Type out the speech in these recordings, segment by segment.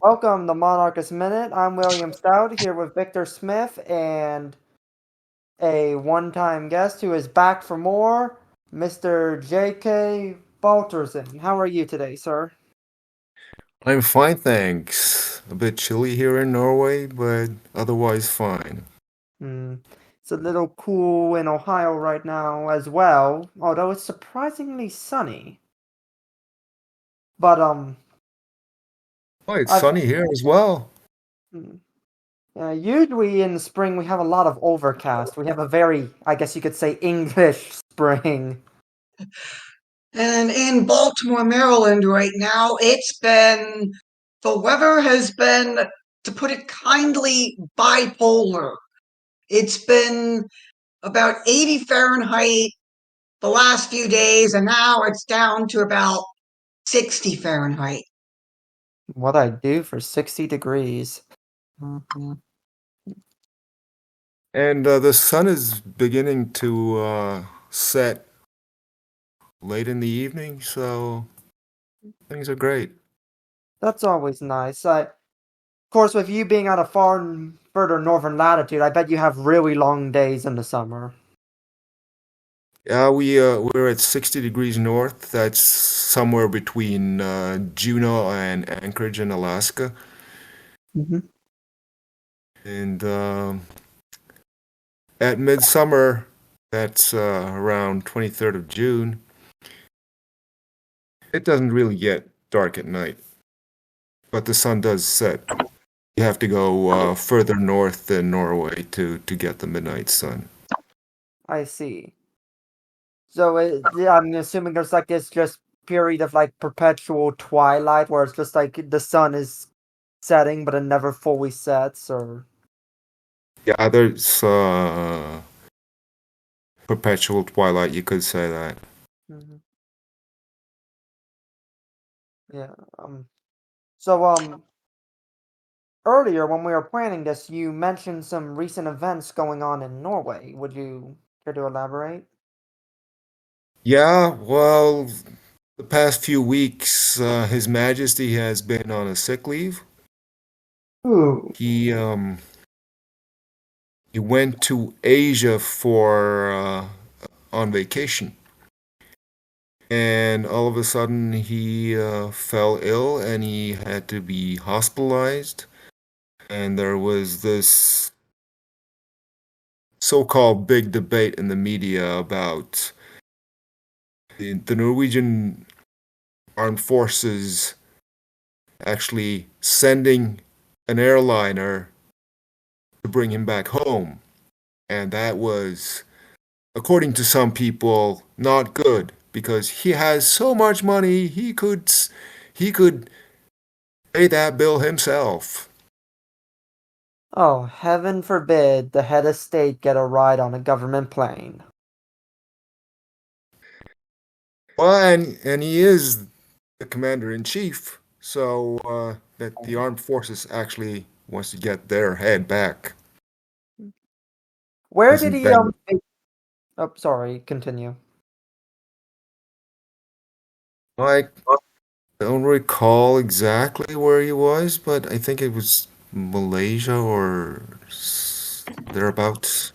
Welcome to Monarchist Minute. I'm William Stout here with Victor Smith and a one-time guest who is back for more, Mr. J.K. Baltzersen. How are you today, sir? I'm fine, thanks. A bit chilly here in Norway, but otherwise fine. Hmm. It's a little cool in Ohio right now as well, although it's surprisingly sunny. But Oh, it's I've sunny here as well. hmm, usually in the spring we have a lot of overcast. We have a very, I guess you could say, English spring. And in Baltimore, Maryland, right now, the weather has been, to put it kindly, bipolar. It's been about 80 Fahrenheit the last few days, and now it's down to about 60 Fahrenheit. What I do for 60 degrees. Mhm. And the sun is beginning to set late in the evening, so things are great. That's always nice. Of course, with you being at a far further northern latitude, I bet you have really long days in the summer. Yeah, we're at 60 degrees north. That's somewhere between Juneau and Anchorage in Alaska. Hmm. And at midsummer, that's around 23rd of June. It doesn't really get dark at night, but the sun does set. You have to go further north than Norway to get the midnight sun. I see. So yeah, I'm assuming there's like this just period of like perpetual twilight where it's just like the sun is setting but it never fully sets, or Yeah, there's perpetual twilight, you could say that. Mhm. Yeah. So earlier when we were planning this, you mentioned some recent events going on in Norway. Would you care to elaborate? Yeah, well, the past few weeks, His Majesty has been on a sick leave. Ooh. He went to Asia for on vacation. And all of a sudden, he fell ill and he had to be hospitalized. And there was this so-called big debate in the media about the Norwegian armed forces actually sending an airliner to bring him back home. And that was, according to some people, not good because he has so much money he could pay that bill himself. Oh, heaven forbid the head of state get a ride on a government plane. Well, and he is the commander in chief, so that the armed forces actually wants to get their head back. Where did Hasn't he been oh, sorry, continue. I don't recall exactly where he was, but I think it was Malaysia or thereabouts.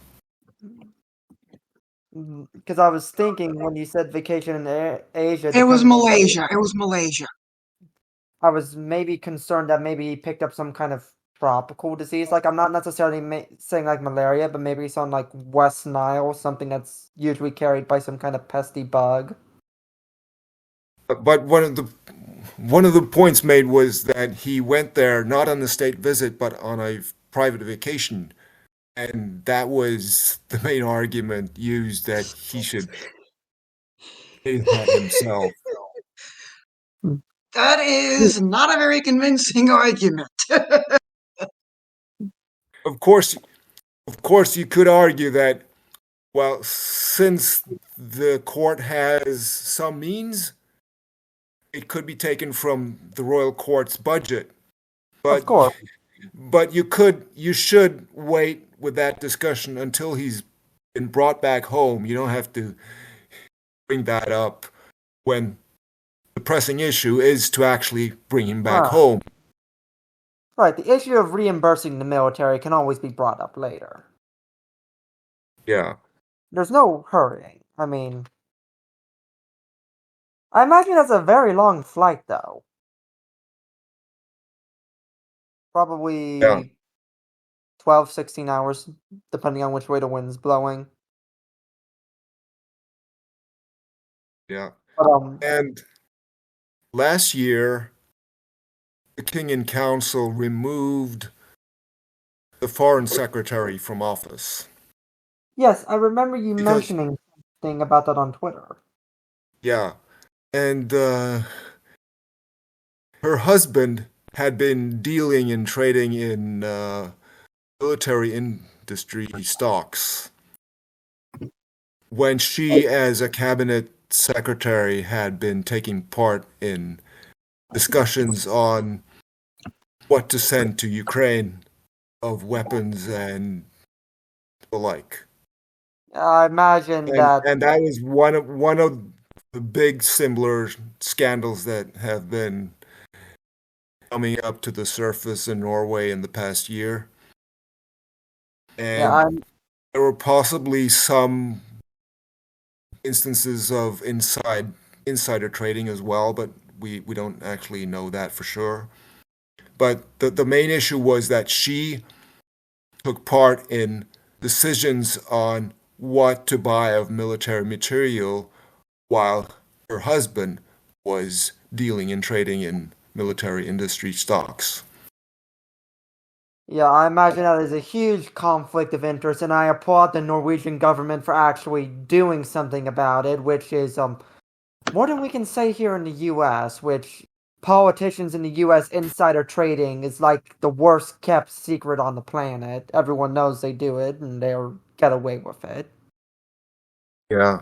Because I was thinking when you said vacation in Asia, It was depending on what Malaysia. It was Malaysia. I was maybe concerned that maybe he picked up some kind of tropical disease. Like I'm not necessarily saying like malaria, but maybe some like West Nile, something that's usually carried by some kind of pesky bug. But one of the points made was that he went there not on a state visit, but on a private vacation, and that was the main argument used that he should pay that himself. That is not a very convincing argument. Of course, of course, you could argue that, well, since the court has some means, it could be taken from the royal court's budget. Of But course. but you should wait with that discussion until he's been brought back home. You don't have to bring that up when the pressing issue is to actually bring him back Ah, home. Right, the issue of reimbursing the military can always be brought up later. Yeah. There's no hurrying. I mean, I imagine that's a very long flight, though. Yeah. Probably 12, 16 hours, depending on which way the wind's blowing. Yeah. But, And last year, the King in Council removed the Foreign Secretary from office. yes, I remember you Because, mentioning something about that on Twitter. yeah. And her husband had been dealing and trading in military industry stocks when she, as a cabinet secretary, had been taking part in discussions on what to send to Ukraine of weapons and the like. I imagine that, And that was one of the big similar scandals that have been coming up to the surface in Norway in the past year. yeah, And there were possibly some instances of insider trading as well, but we don't actually know that for sure. But the main issue was that she took part in decisions on what to buy of military material while her husband was dealing and trading in military industry stocks. yeah, I imagine that is a huge conflict of interest, and I applaud the Norwegian government for actually doing something about it, which is more than we can say here in the US, which politicians in the US insider trading is like the worst kept secret on the planet. Everyone knows they do it and they'll get away with it. Yeah.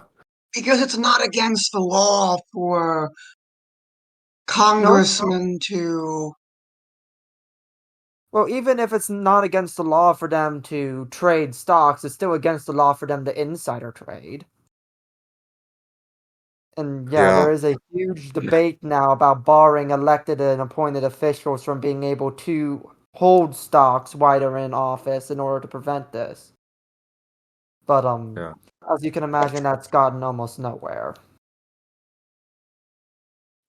Because it's not against the law for No, congressmen to. well, even if it's not against the law for them to trade stocks, it's still against the law for them to insider trade. And yeah, Yeah. there is a huge debate now about barring elected and appointed officials from being able to hold stocks while they're in office in order to prevent this. But Yeah. as you can imagine, that's gotten almost nowhere.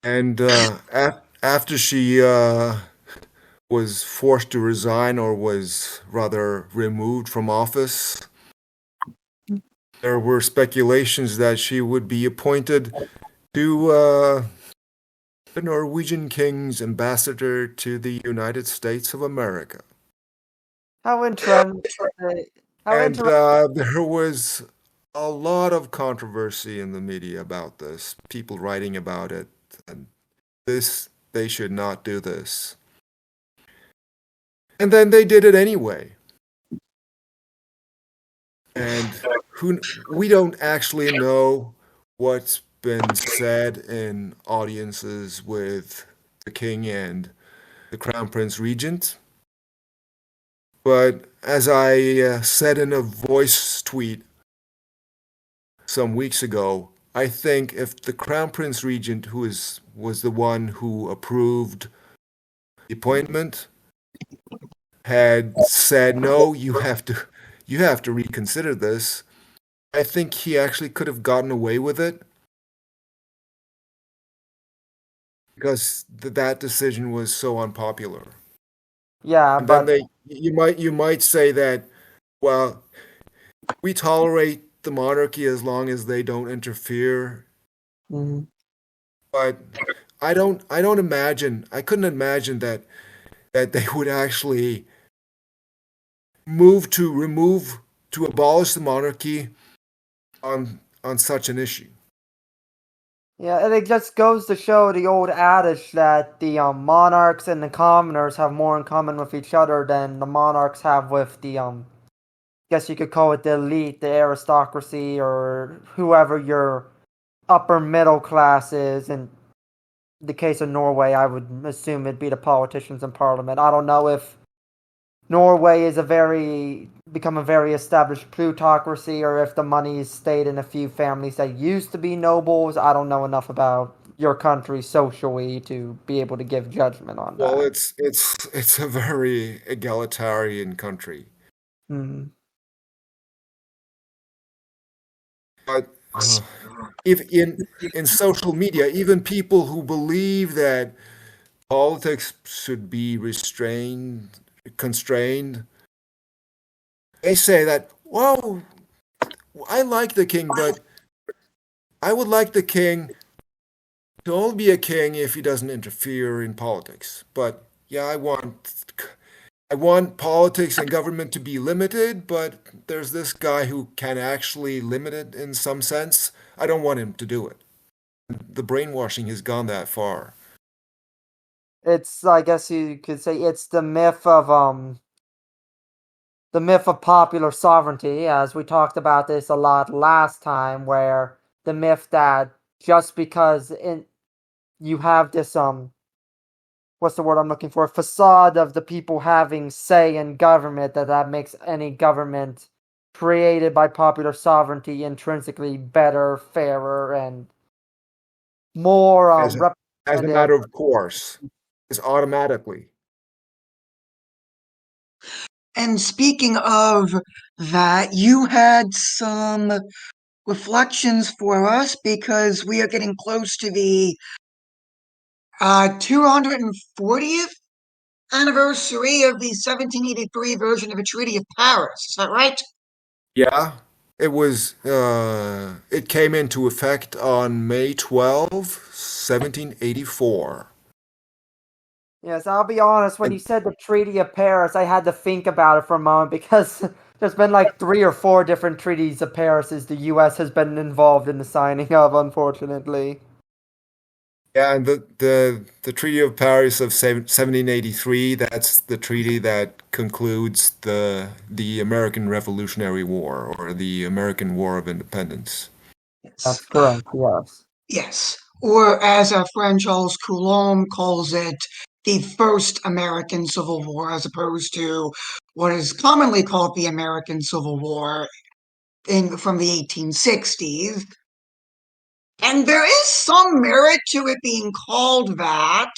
And after she was forced to resign or was rather removed from office, there were speculations that she would be appointed to the Norwegian King's ambassador to the United States of America. How interesting! How And interesting! there was a lot of controversy in the media about this, people writing about it, and they should not do this. And then they did it anyway. And we don't actually know what's been said in audiences with the king and the crown prince regent. But as I said in a voice tweet some weeks ago, I think if the crown prince regent, was the one who approved the appointment, had said no, you have to reconsider this, I think he actually could have gotten away with it because that decision was so unpopular. Yeah, And then but you might say that, well, we tolerate the monarchy as long as they don't interfere, mhm. but I couldn't imagine that they would actually to abolish the monarchy on such an issue. Yeah, and it just goes to show the old adage that the monarchs and the commoners have more in common with each other than the monarchs have with the guess you could call it the elite, the aristocracy, or whoever your upper middle class is. In the case of Norway, I would assume it'd be the politicians in parliament. I don't know if Norway is become a very established plutocracy, or if the money's stayed in a few families that used to be nobles. I don't know enough about your country socially to be able to give judgment on Well, that. it's a very egalitarian country. Hmm. But if in social media, even people who believe that politics should be constrained, they say that, well, I like the king, but I would like the king to only be a king if he doesn't interfere in politics. But yeah, I want politics and government to be limited, but there's this guy who can actually limit it in some sense. I don't want him to do it. The brainwashing has gone that far. It's, I guess you could say, it's the myth of popular sovereignty, as we talked about this a lot last time, where the myth that just because you have this what's the word I'm looking for, facade of the people having say in government, that makes any government created by popular sovereignty intrinsically better, fairer, and more As as a representative. matter of course, is automatically. And speaking of that, you had some reflections for us because we are getting close to the 240th anniversary of the 1783 version of the Treaty of Paris. Is that right? Yeah, it came into effect on May 12, 1784. Yes, I'll be honest, when you said the Treaty of Paris, I had to think about it for a moment because there's been like 3 or 4 different treaties of Paris the US has been involved in the signing of, unfortunately. Yeah, and the Treaty of Paris of 1783, that's the treaty that concludes the American Revolutionary War or the American War of Independence. Yes. That's correct, yes. Yes. Or as our friend Charles Coulomb calls it, the first American Civil War, as opposed to what is commonly called the American Civil War from the 1860s. And there is some merit to it being called that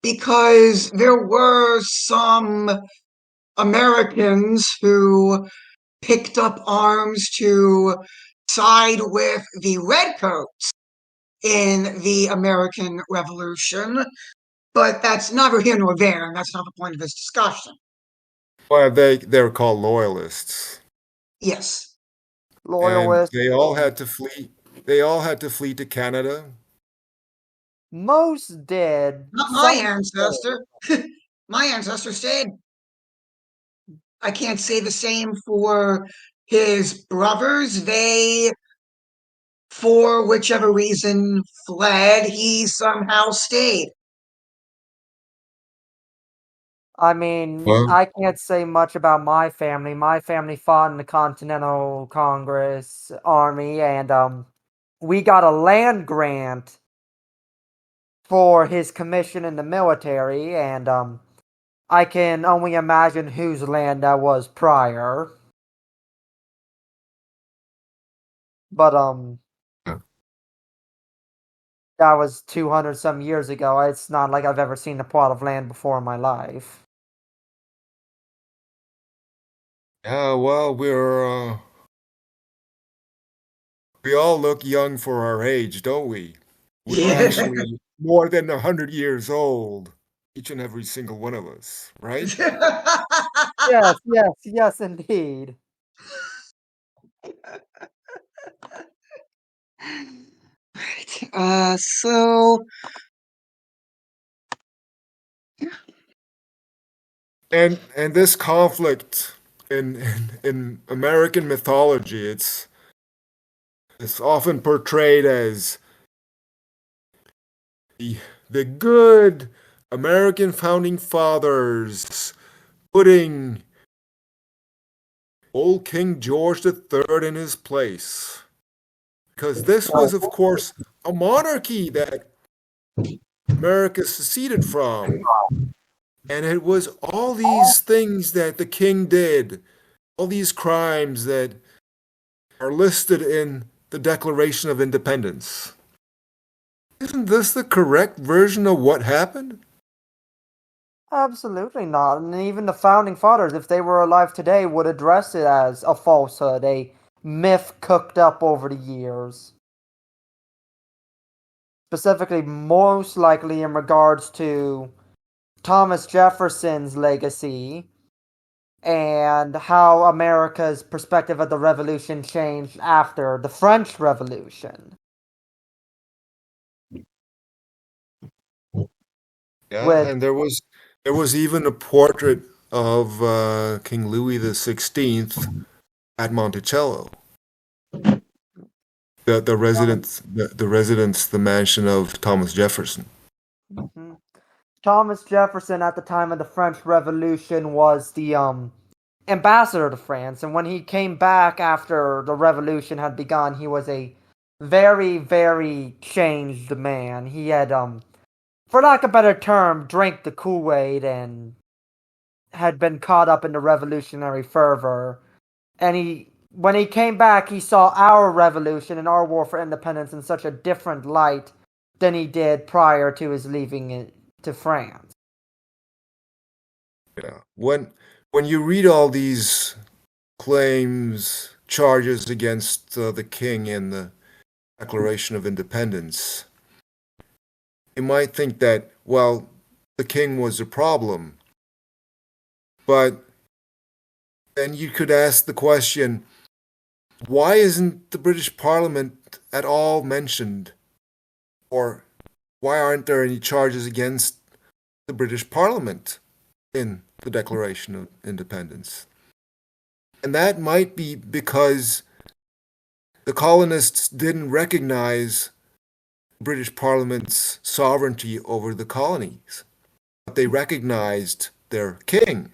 because there were some Americans who picked up arms to side with the Redcoats in the American Revolution, but that's neither here nor there, and that's not the point of this discussion. Well, they're called loyalists, Yes. and Loyalists. they all had to flee. They all had to flee to Canada. Most did. Not my Some did. ancestor. My ancestor stayed. I can't say the same for his brothers. They, for whichever reason, fled. He somehow stayed. I mean, Well, I can't say much about my family. My family fought in the Continental Congress Army, and we got a land grant for his commission in the military, and I can only imagine whose land that was prior. But that was 200 some years ago. It's not like I've ever seen a plot of land before in my life. yeah, well, we all look young for our age, don't we? We're Yeah. actually more than 100 years old, each and every single one of us, right? Yes, yes, yes, indeed. Right. So And this conflict in American mythology, it's often portrayed as the the good American founding fathers putting old King George III in his place. Because this was, of course, a monarchy that America seceded from. And it was all these things that the king did, all these crimes that are listed in the Declaration of Independence. Isn't this the correct version of what happened? Absolutely not. And even the founding fathers, if they were alive today, would address it as a falsehood, a myth cooked up over the years. Specifically, most likely in regards to Thomas Jefferson's legacy and how America's perspective of the revolution changed after the French Revolution. Yeah, With and there was even a portrait of King Louis the XVI at Monticello, the residence, the mansion of Thomas Jefferson. Mhm. Thomas Jefferson at the time of the French Revolution was the ambassador to France, and when he came back after the revolution had begun, he was a very, very changed man. He had, for lack of a better term, drank the Kool-Aid and had been caught up in the revolutionary fervor. And when he came back, he saw our revolution and our war for independence in such a different light than he did prior to his leaving it to France. Yeah. When you read all these claims, charges against the king in the Declaration of Independence, you might think that, well, the king was a problem. But then you could ask the question, why isn't the British Parliament at all mentioned? Or why aren't there any charges against the British Parliament in the Declaration of Independence? And that might be because the colonists didn't recognize British Parliament's sovereignty over the colonies, but they recognized their king.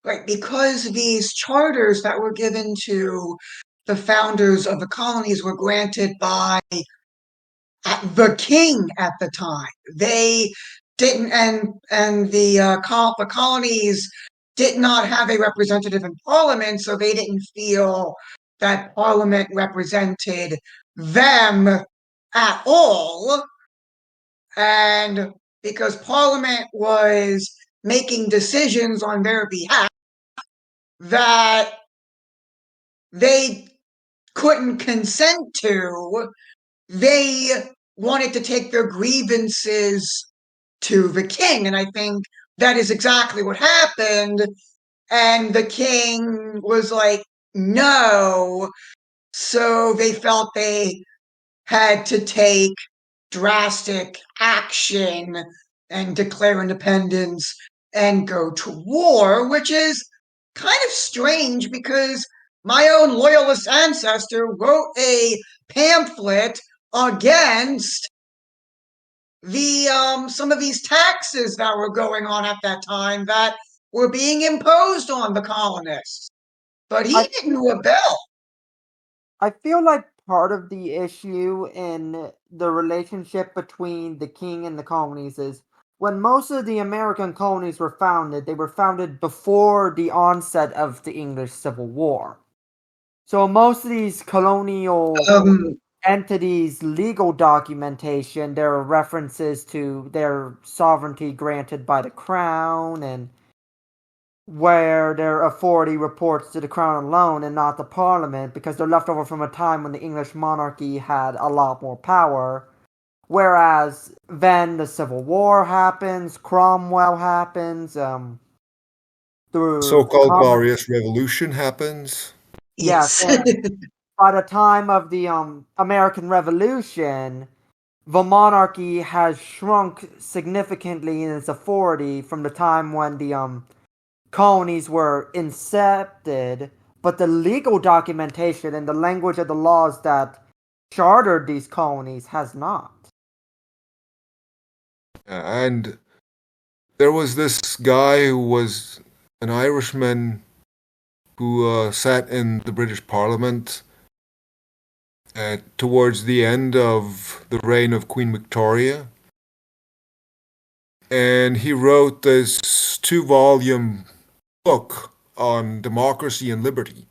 Right, because these charters that were given to the founders of the colonies were granted by the king at the time. They didn't, and the colonies did not have a representative in Parliament, so they didn't feel that Parliament represented them at all. And because Parliament was making decisions on their behalf that they couldn't consent to, they wanted to take their grievances to the king. And I think that is exactly what happened. And the king was like, no. So they felt they had to take drastic action and declare independence and go to war, which is kind of strange because my own loyalist ancestor wrote a pamphlet against the some of these taxes that were going on at that time that were being imposed on the colonists. But he I didn't rebel. I feel like part of the issue in the relationship between the king and the colonies is when most of the American colonies were founded, they were founded before the onset of the English Civil War. So most of these colonial Um, entities' legal documentation, there are references to their sovereignty granted by the crown and where their authority reports to the crown alone and not the parliament because they're left over from a time when the English monarchy had a lot more power. Whereas then the Civil War happens, Cromwell happens, the So-called common Glorious Revolution happens. yes, yes. and by the time of the American Revolution, the monarchy has shrunk significantly in its authority from the time when the colonies were incepted, but the legal documentation and the language of the laws that chartered these colonies has not. And there was this guy who was an Irishman who sat in the British Parliament towards the end of the reign of Queen Victoria. And he wrote this 2-volume book on democracy and liberty.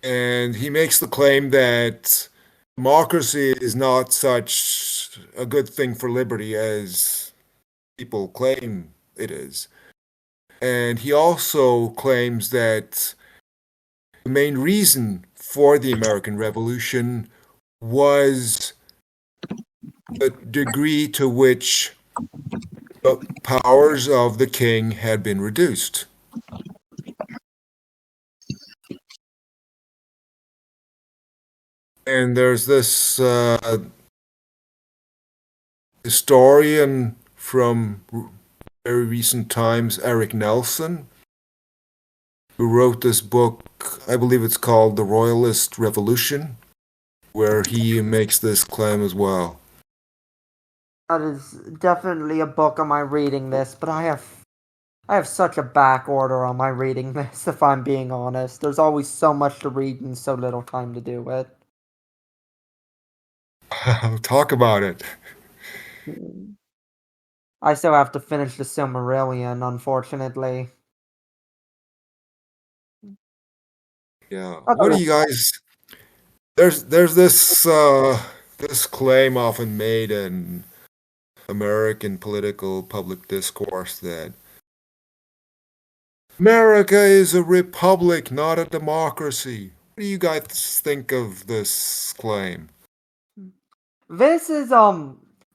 And he makes the claim that democracy is not such a good thing for liberty as people claim it is. And he also claims that the main reason for the American Revolution was the degree to which the powers of the king had been reduced. And there's this historian from very recent times, Eric Nelson, who wrote this book, I believe it's called The Royalist Revolution, where he makes this claim as well. That is definitely a book on my reading list, but I have such a back order on my reading list, if I'm being honest. There's always so much to read and so little time to do it. Talk about it. I still have to finish the Silmarillion, unfortunately. Yeah. What do you guys? There's this this claim often made in American political public discourse that America is a republic, not a democracy. What do you guys think of this claim? This is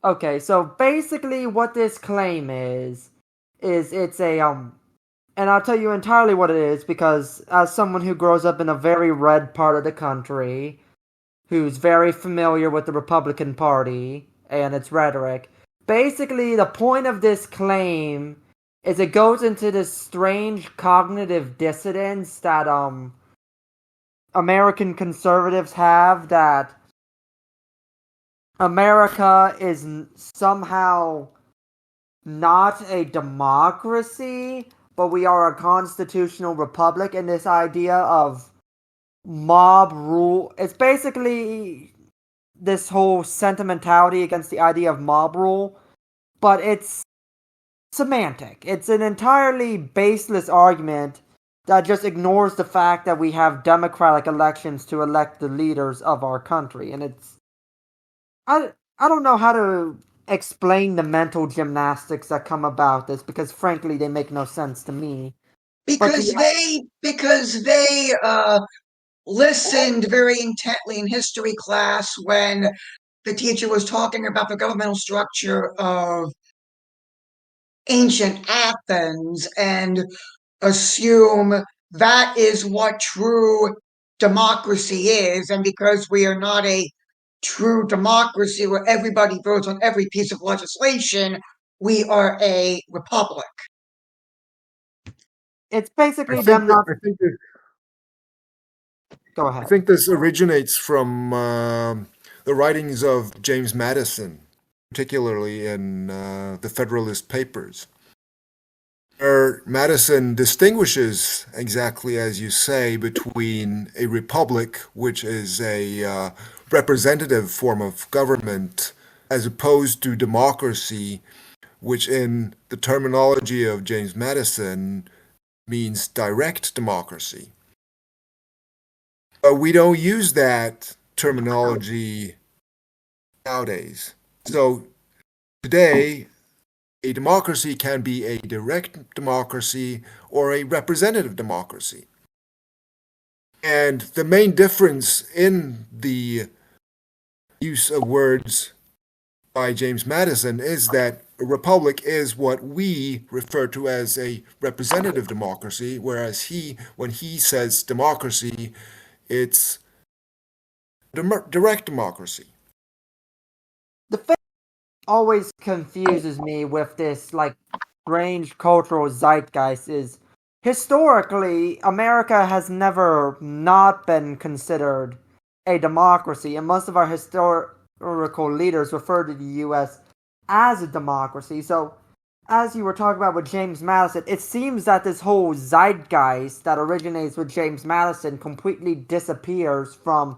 okay, so basically what this claim is it's a and I'll tell you entirely what it is because as someone who grows up in a very red part of the country, who's very familiar with the Republican Party and its rhetoric, basically the point of this claim is it goes into this strange cognitive dissonance that American conservatives have, that America is somehow not a democracy, but we are a constitutional republic, and this idea of mob rule. It's basically this whole sentimentality against the idea of mob rule, but it's semantic. It's an entirely baseless argument that just ignores the fact that we have democratic elections to elect the leaders of our country, and I don't know how to explain the mental gymnastics that come about this because frankly they make no sense to me. Because they listened very intently in history class when the teacher was talking about the governmental structure of ancient Athens and assume that is what true democracy is. And because we are not a true democracy where everybody votes on every piece of legislation, we are a republic. It's I basically think them that, not. Go I ahead. think this originates from the writings of James Madison, particularly in the Federalist Papers, where Madison distinguishes, exactly as you say, between a republic, which is a representative form of government, as opposed to democracy, which in the terminology of James Madison means direct democracy. But we don't use that terminology nowadays. So today, a democracy can be a direct democracy or a representative democracy. And the main difference in the use of words by James Madison is that a republic is what we refer to as a representative democracy, whereas when he says democracy, it's direct democracy. The thing always confuses me with this like strange cultural zeitgeist is historically America has never not been considered a democracy, and most of our historical leaders refer to the US as a democracy. So as you were talking about with James Madison, it seems that this whole zeitgeist that originates with James Madison completely disappears from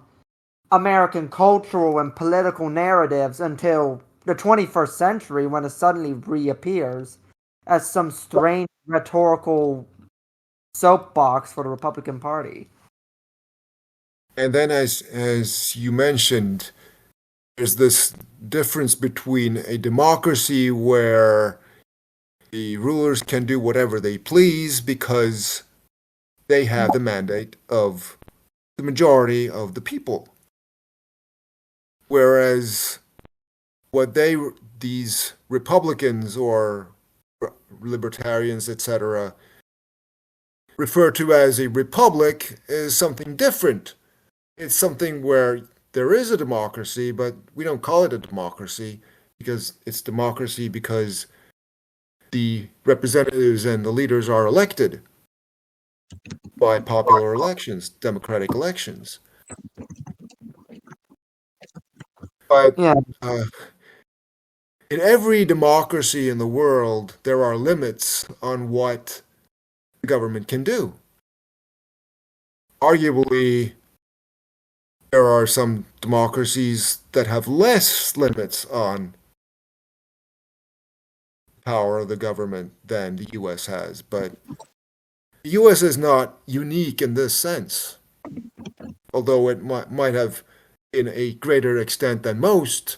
American cultural and political narratives until the 21st century when it suddenly reappears as some strange rhetorical soapbox for the Republican Party. And then, as you mentioned, there's this difference between a democracy where the rulers can do whatever they please because they have the mandate of the majority of the people. Whereas what these Republicans or libertarians, etc., refer to as a republic is something different. It's something where there is a democracy, but we don't call it a democracy because it's democracy because the representatives and the leaders are elected by popular elections, democratic elections. But Yeah, uh, in every democracy in the world, there are limits on what the government can do. Arguably, there are some democracies that have less limits on power of the government than the US has, but the US is not unique in this sense, although it might have, in a greater extent than most,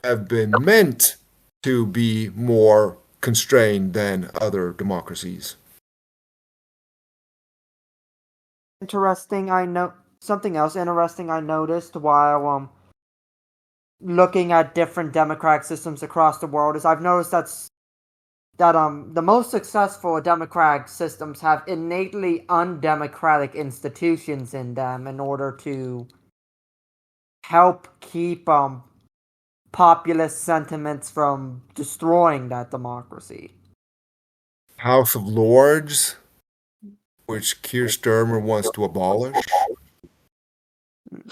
have been meant to be more constrained than other democracies. interesting. I know something else interesting I noticed while looking at different democratic systems across the world is I've noticed that the most successful democratic systems have innately undemocratic institutions in them in order to help keep populist sentiments from destroying that democracy. House of Lords, which Keir Starmer wants to abolish.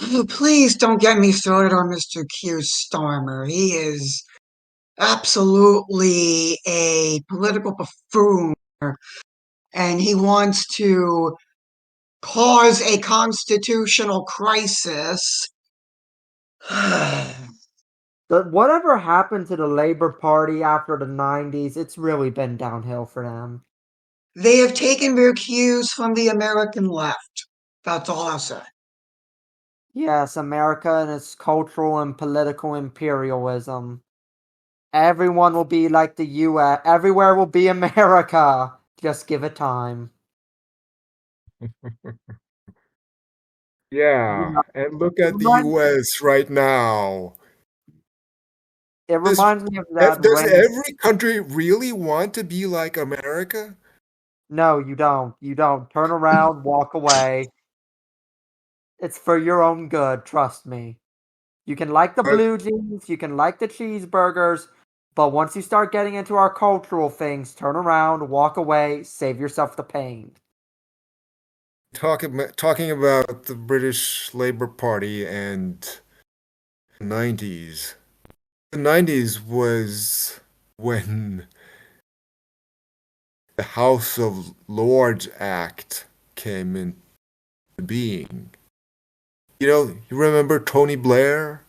Oh, please don't get me started on Mr. Keir Starmer. He is absolutely a political buffoon, and he wants to cause a constitutional crisis. But whatever happened to the Labour Party after the 90s, it's really been downhill for them. They have taken their cues from the American left. That's all I'll say. Yes, America and its cultural and political imperialism. Everyone will be like the US. Everywhere will be America. Just give it time. Yeah, Yeah. and look It at the reminds, US right now. it Does, reminds me of that does rain. every country really want to be like America? No, you don't. You don't. Turn around, walk away. It's for your own good, trust me. You can like the But blue jeans, you can like the cheeseburgers, but once you start getting into our cultural things, turn around, walk away, save yourself the pain. talking about the British Labour Party and the 90s. The 90s was when the House of Lords Act came into being. You remember Tony Blair?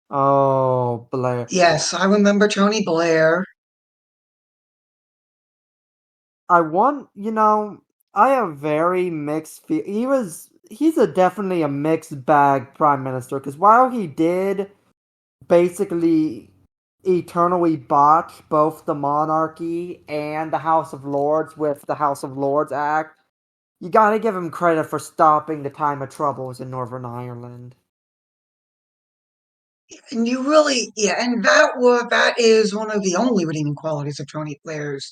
Oh, Blair. Yes, I remember Tony Blair. I want, I have very mixed he's a definitely a mixed bag prime minister because while he did basically eternally botch both the monarchy and the House of Lords with the House of Lords Act, you gotta give him credit for stopping the time of troubles in Northern Ireland. And you really, yeah, and that is one of the only redeeming qualities of Tony Blair's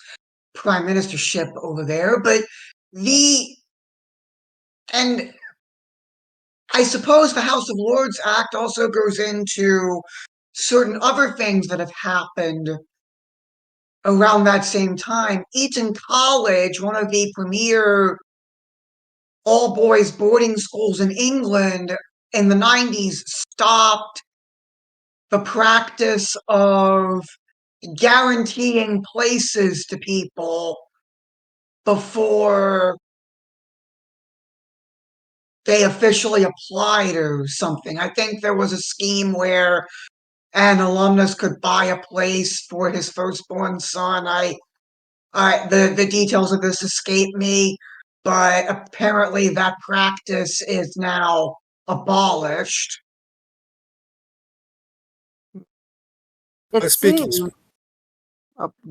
prime ministership over there. But the and I suppose the House of Lords Act also goes into certain other things that have happened around that same time. Eton College, one of the premier all boys boarding schools in England in the 90s, stopped the practice of guaranteeing places to people before they officially applied or something. I think there was a scheme where an alumnus could buy a place for his firstborn son. The details of this escape me, but apparently that practice is now abolished. It Speaking seems.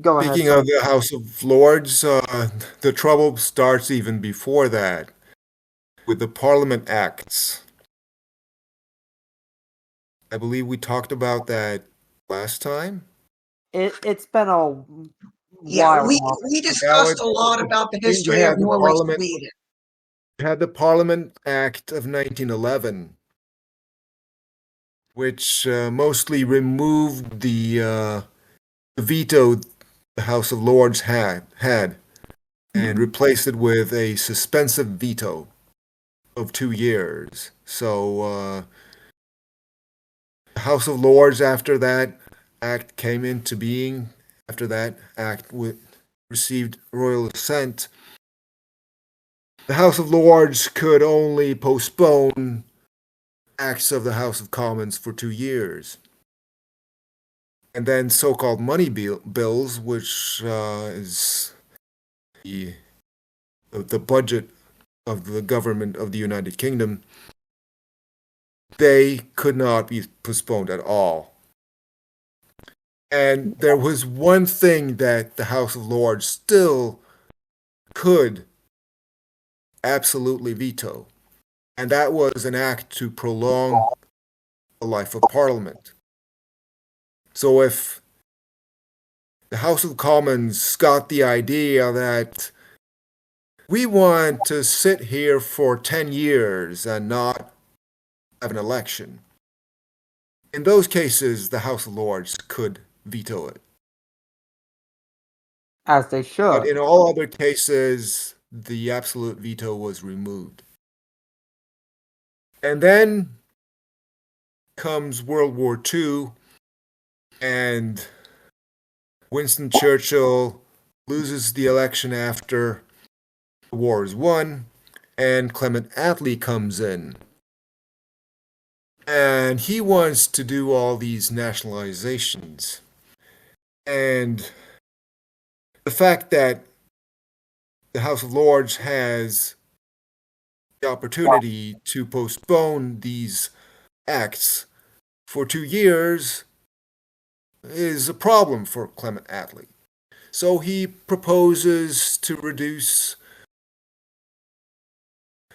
Go ahead, speaking sir. of the House of Lords, the trouble starts even before that with the Parliament Acts. I believe we talked about that last time. It's been a Yeah, while we now. we Now discussed a lot about the you history of Norway, Sweden. had the Parliament Act of 1911, which mostly removed the veto the House of Lords had and replaced it with a suspensive veto of 2 years. So the House of Lords, after that act came into being, after that act received royal assent, the House of Lords could only postpone acts of the House of Commons for 2 years. And then so-called money bills, which is the budget of the government of the United Kingdom, they could not be postponed at all. And there was one thing that the House of Lords still could absolutely veto, and that was an act to prolong the life of Parliament. So if the House of Commons got the idea that we want to sit here for 10 years and not have an election, in those cases, the House of Lords could veto it. As they But should. in all other cases, the absolute veto was removed. And then comes World War II, and Winston Churchill loses the election after the war is won, and Clement Attlee comes in. And he wants to do all these nationalizations. And the fact that the House of Lords has the opportunity to postpone these acts for 2 years is a problem for Clement Attlee. So he proposes to reduce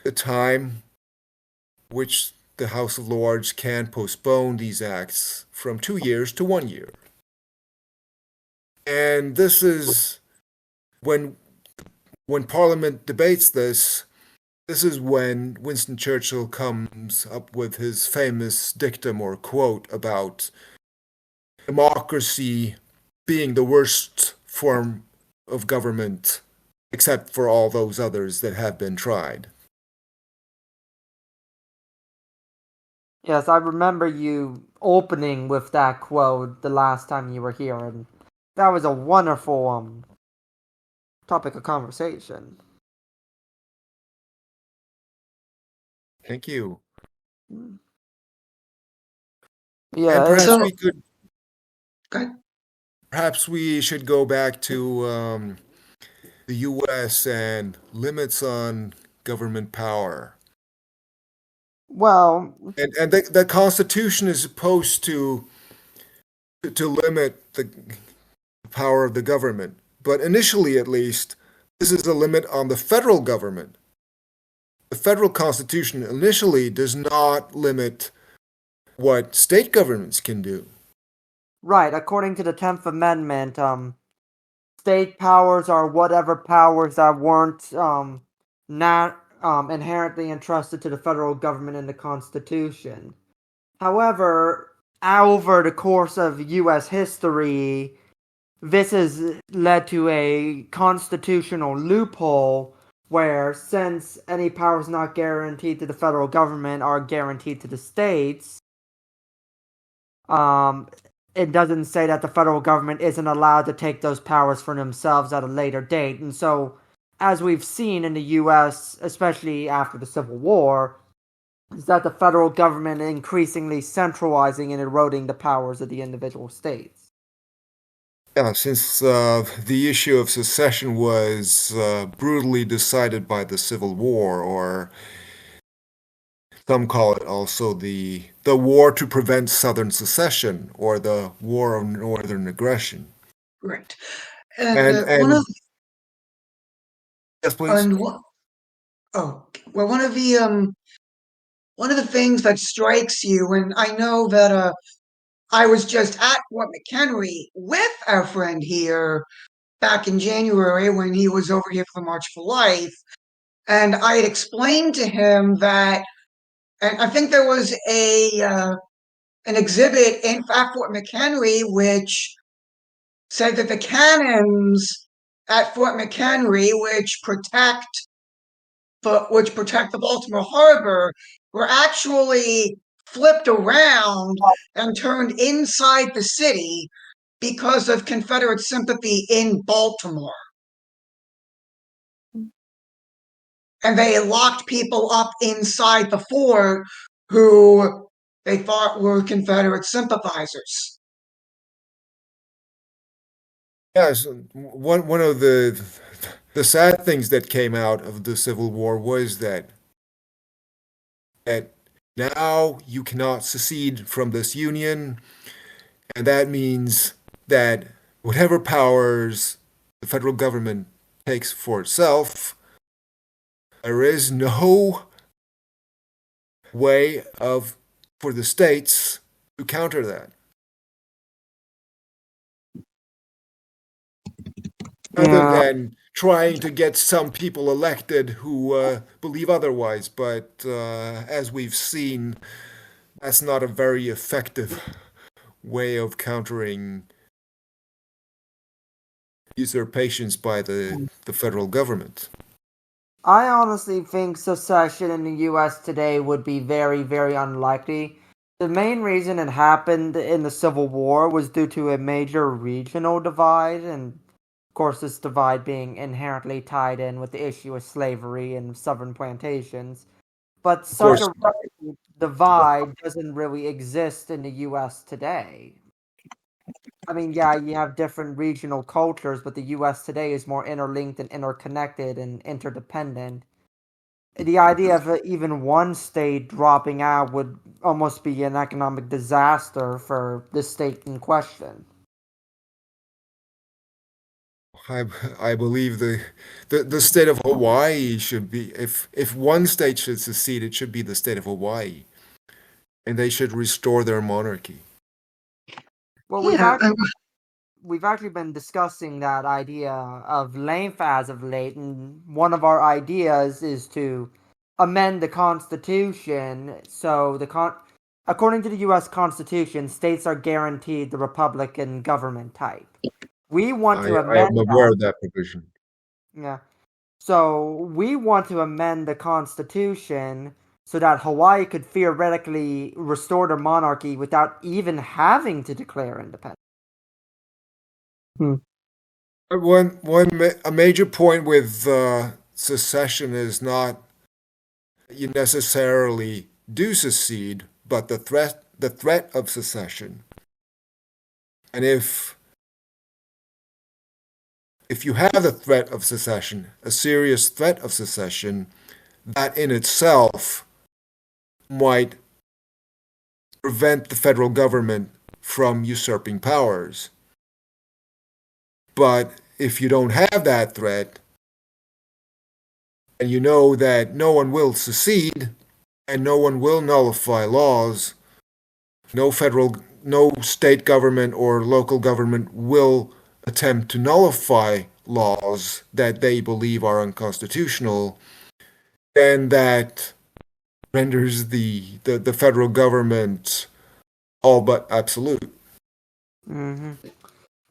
the time which the House of Lords can postpone these acts from 2 years to 1 year. And this is when Parliament debates this is when Winston Churchill comes up with his famous dictum or quote about democracy being the worst form of government, except for all those others that have been tried. Yes, I remember you opening with that quote the last time you were here, and that was a wonderful topic of conversation. Thank you. Yeah, And perhaps So, we could, okay. perhaps we should go back to the U.S. and limits on government power. well, And the Constitution is supposed to limit the power of the government, but initially, at least, this is a limit on the federal government. The federal Constitution initially does not limit what state governments can do. right, according to the 10th Amendment, state powers are whatever powers that weren't not inherently entrusted to the federal government in the Constitution. However, over the course of U.S. history, this has led to a constitutional loophole where, since any powers not guaranteed to the federal government are guaranteed to the states, um, it doesn't say that the federal government isn't allowed to take those powers for themselves at a later date. And so, as we've seen in the U.S., especially after the Civil War, is that the federal government increasingly centralizing and eroding the powers of the individual states. Yeah, since the issue of secession was brutally decided by the Civil War, or Some call it also the war to prevent Southern secession or the war of Northern aggression. Right. And And one of yes, please. and one, oh well, one of the things that strikes you, and I know that I was just at Fort McHenry with our friend here back in January when he was over here for the March for Life, and I had explained to him that, and I think there was a an exhibit in Fort McHenry which said that the cannons at Fort McHenry, which protect the Baltimore harbor, were actually flipped around and turned inside the city because of Confederate sympathy in Baltimore. And they locked people up inside the fort who they thought were Confederate sympathizers. Yes, one of the sad things that came out of the Civil War was that now you cannot secede from this union, and that means that whatever powers the federal government takes for itself, there is no way of for the states to counter that. Other Yeah, than trying to get some people elected who believe otherwise, but as we've seen, that's not a very effective way of countering usurpations by the federal government. I honestly think secession in the U.S. today would be very, very unlikely. The main reason it happened in the Civil War was due to a major regional divide, and of course, this divide being inherently tied in with the issue of slavery and southern plantations. But Of such course, a divide doesn't really exist in the U.S. today. I mean, yeah, you have different regional cultures, but the U.S. today is more interlinked and interconnected and interdependent. The idea of even one state dropping out would almost be an economic disaster for the state in question. I I believe the state of Hawaii should be if one state should secede, it should be the state of Hawaii, and they should restore their monarchy. Well, Yeah, we've actually been discussing that idea of length as of late, and one of our ideas is to amend the Constitution so according to the U.S. Constitution, states are guaranteed the Republican government type. We want to I am amend aware that. of that provision. Yeah. So we want to amend the Constitution so that Hawaii could theoretically restore their monarchy without even having to declare independence. Hmm. A major point with secession is not you necessarily do secede, but the threat of secession. And if you have the threat of secession, a serious threat of secession, that in itself might prevent the federal government from usurping powers. But if you don't have that threat, and you know that no one will secede and no one will nullify laws, no state government or local government will attempt to nullify laws that they believe are unconstitutional, then that renders the federal government all but absolute. Mm-hmm.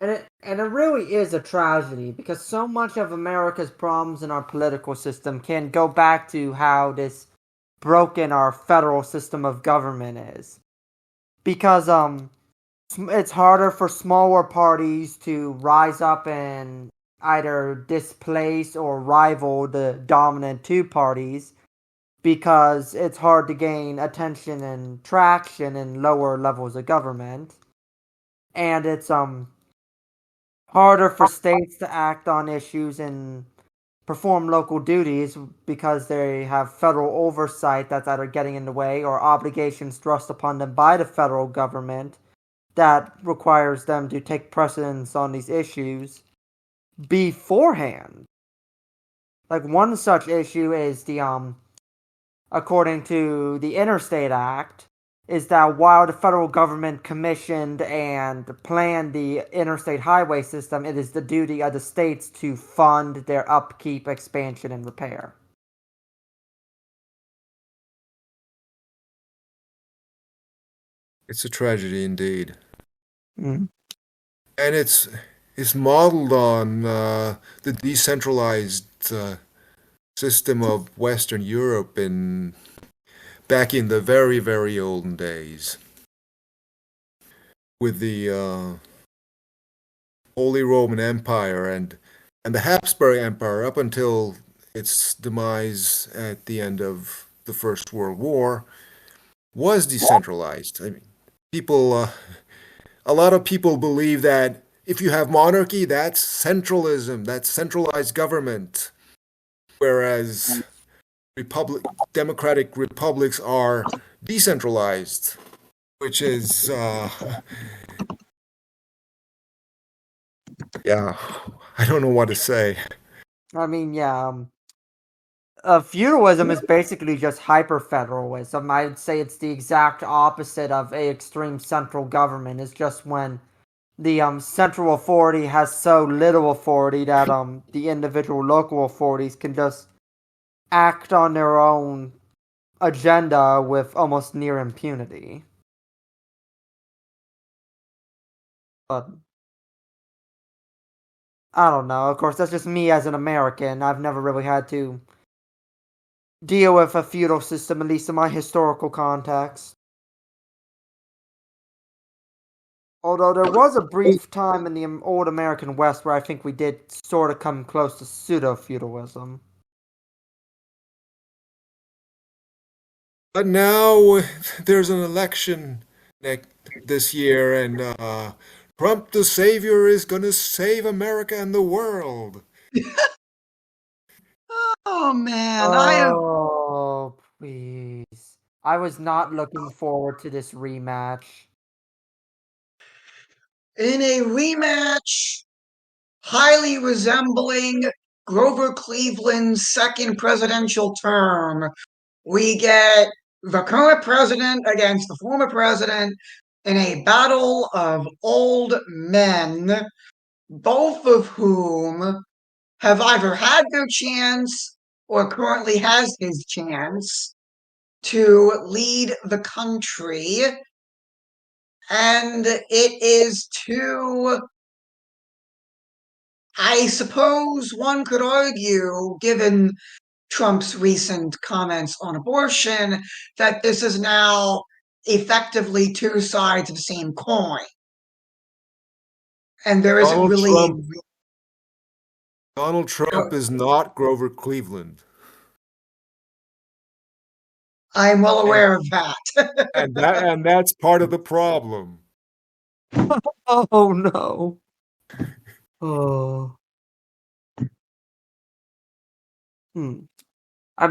And it really is a tragedy because so much of America's problems in our political system can go back to how this broken our federal system of government is. Because it's harder for smaller parties to rise up and either displace or rival the dominant two parties because it's hard to gain attention and traction in lower levels of government. And it's harder for states to act on issues in perform local duties because they have federal oversight that's either getting in the way or obligations thrust upon them by the federal government that requires them to take precedence on these issues beforehand. Like one such issue is according to the Interstate Act, is that while the federal government commissioned and planned the interstate highway system, it is the duty of the states to fund their upkeep, expansion, and repair. It's a tragedy indeed. Mm. And it's modeled on the decentralized system of Western Europe back in the very, very olden days, with the Holy Roman Empire and the Habsburg Empire up until its demise at the end of the First World War was decentralized. I mean, a lot of people believe that if you have monarchy, that's centralism, that's centralized government, whereas democratic republics are decentralized, which is yeah, I don't know what to say. I mean, yeah, feudalism is basically just hyper-federalism. I'd say it's the exact opposite of a extreme central government. It's just when the central authority has so little authority that the individual local authorities can just act on their own agenda with almost near impunity. But I don't know. Of course, that's just me as an American. I've never really had to deal with a feudal system, at least in my historical context. Although there was a brief time in the old American West where I think we did sort of come close to pseudo-feudalism. But now there's an election this year, and Trump the Savior is going to save America and the world. Oh man, Oh, please. I was not looking forward to this rematch. in a rematch highly resembling Grover Cleveland's second presidential term, we get the current president against the former president in a battle of old men, both of whom have either had their chance or currently has his chance to lead the country. And it is to, I suppose one could argue, given Trump's recent comments on abortion, that this is now effectively two sides of the same coin. And there isn't Donald really. Trump. Donald Trump is not Grover Cleveland. I'm well aware of that. and that's part of the problem. Oh no. Oh. I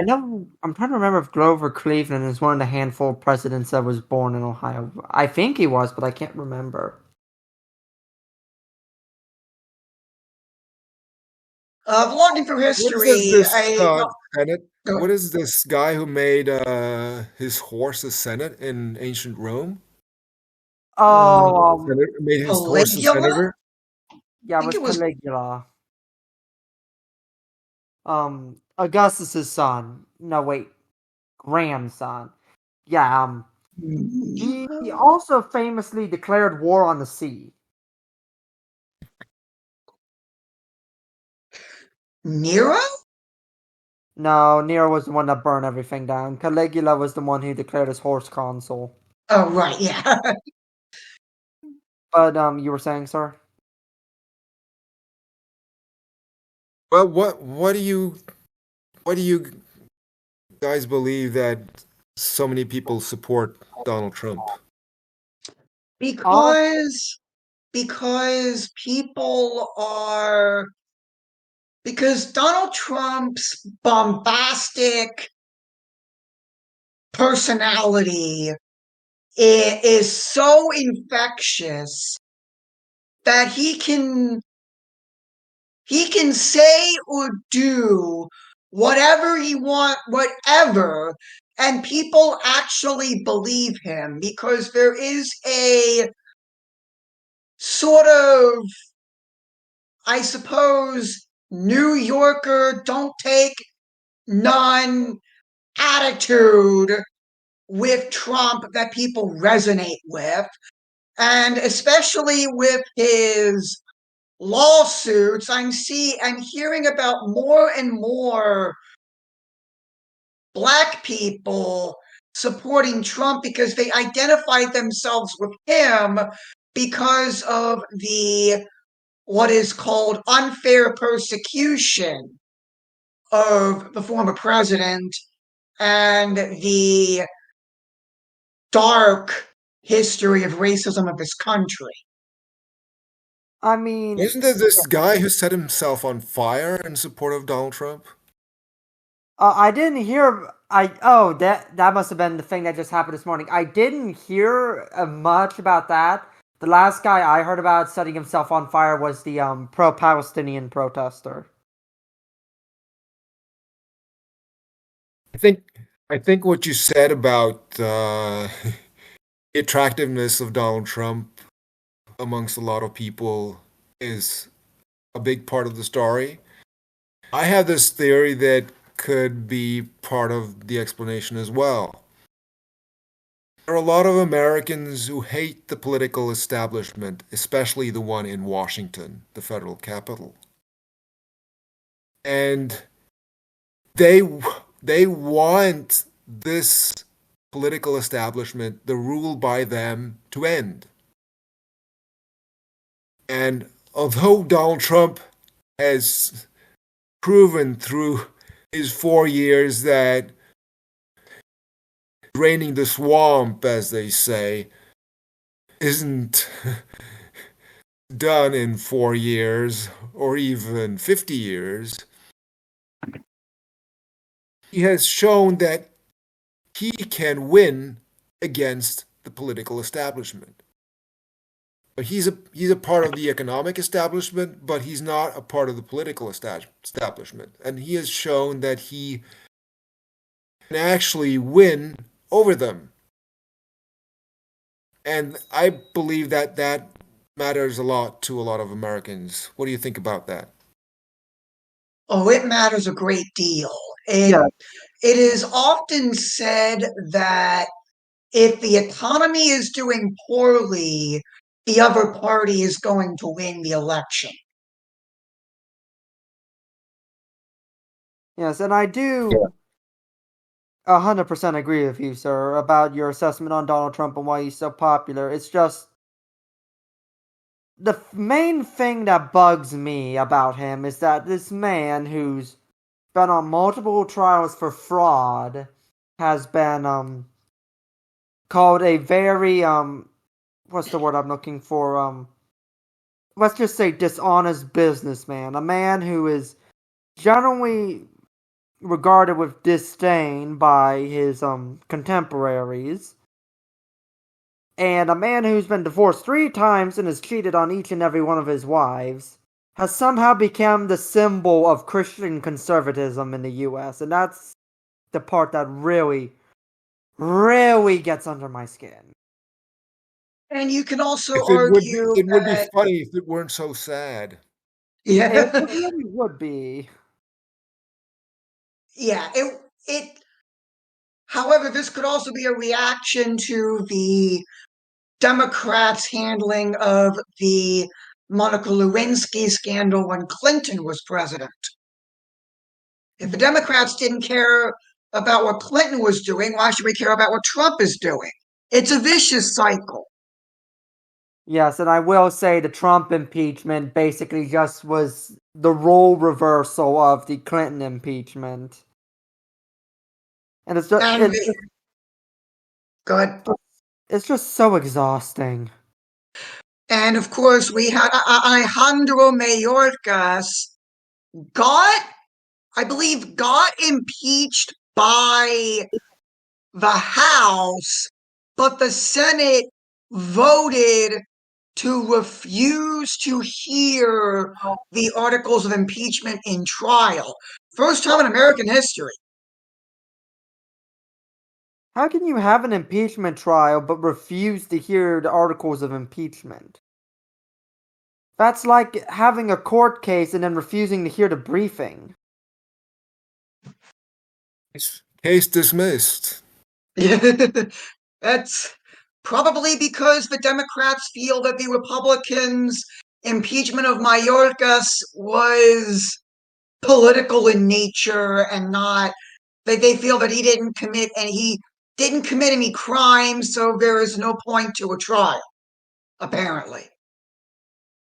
know. I'm trying to remember if Grover Cleveland is one of the handful of presidents that was born in Ohio. I think he was, but I can't remember. Looking through history, Senate? What is this guy who made his horse a senate in ancient Rome? Oh, made his horse a Caligula? senator? Yeah, it was Caligula. Augustus's son. No, wait, grandson. Yeah. He also famously declared war on the sea. Nero? No, Nero was the one that burned everything down. Caligula was the one who declared his horse consul. Oh, right, yeah. But you were saying, sir? Well, what do you guys believe that so many people support Donald Trump? Because people are because Donald Trump's bombastic personality is so infectious that he can say or do whatever he whatever, and people actually believe him because there is a sort of, I suppose, New Yorker don't take none attitude with Trump that people resonate with, and especially with his lawsuits. I'm hearing about more and more Black people supporting Trump because they identified themselves with him because of the what is called unfair persecution of the former president and the dark history of racism of this country. I mean, Isn't there this guy who set himself on fire in support of Donald Trump? I didn't hear. That must have been the thing that just happened this morning. I didn't hear much about that. The last guy I heard about setting himself on fire was the pro-Palestinian protester. I think what you said about the attractiveness of Donald Trump amongst a lot of people is a big part of the story. I have this theory that could be part of the explanation as well. There are a lot of Americans who hate the political establishment, especially the one in Washington, the federal capital. And they they want this political establishment, the rule by them, to end. And although Donald Trump has proven through his 4 years that draining the swamp, as they say, isn't done in 4 years or even 50 years, he has shown that he can win against the political establishment. But he's a part of the economic establishment, but he's not a part of the political establishment. And he has shown that he can actually win over them. And I believe that that matters a lot to a lot of Americans. What do you think about that? Oh, it matters a great deal. It Yeah, it is often said that if the economy is doing poorly, the other party is going to win the election. yes, and I do 100% agree with you, sir, about your assessment on Donald Trump and why he's so popular. It's just the main thing that bugs me about him is that this man who's been on multiple trials for fraud has been called a very what's the word I'm looking for? Let's just say dishonest businessman. A man who is generally regarded with disdain by his contemporaries. And a man who's been divorced 3 times and has cheated on each and every one of his wives has somehow become the symbol of Christian conservatism in the US. And that's the part that really, really gets under my skin. And you can also If it would be, argue it would be that, funny if it weren't so sad. It yeah, really would be. yeah, however, this could also be a reaction to the Democrats' handling of the Monica Lewinsky scandal when Clinton was president. If the Democrats didn't care about what Clinton was doing, why should we care about what Trump is doing? It's a vicious cycle. Yes, and I will say the Trump impeachment basically just was the role reversal of the Clinton impeachment. And And good. it's just so exhausting. And of course, we had Alejandro Mayorkas got, I believe, got impeached by the House, but the Senate voted to refuse to hear the articles of impeachment in trial. First time in American history. How can you have an impeachment trial but refuse to hear the articles of impeachment? That's like having a court case and then refusing to hear the briefing. Case dismissed. That's probably because the Democrats feel that the Republicans' impeachment of Mayorkas was political in nature and not they feel that he didn't commit any crimes, so there is no point to a trial, apparently.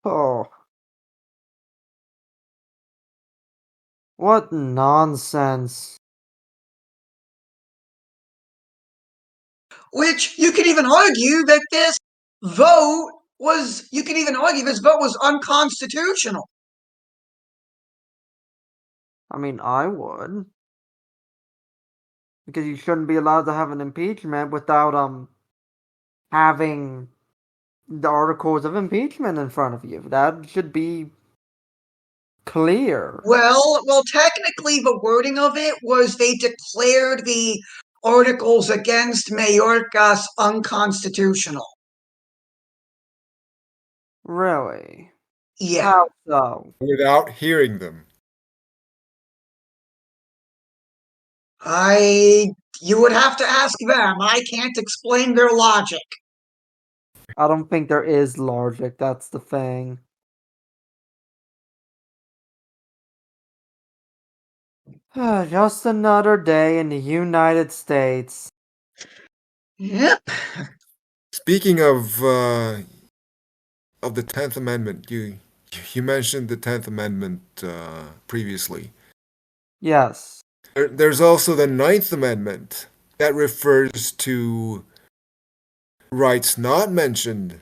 Oh, what nonsense. Which you could even argue that this vote was unconstitutional. I mean, I would. Because you shouldn't be allowed to have an impeachment without having the articles of impeachment in front of you. That should be clear. Well, technically, the wording of it was they declared the articles against Mayorkas unconstitutional. Really? Yeah, How so? Without hearing them. you would have to ask them. I can't explain their logic. I don't think there is logic, that's the thing. Just another day in the United States. Yep. Speaking of the 10th Amendment, you mentioned the 10th Amendment previously. Yes. There's also the 9th Amendment that refers to rights not mentioned.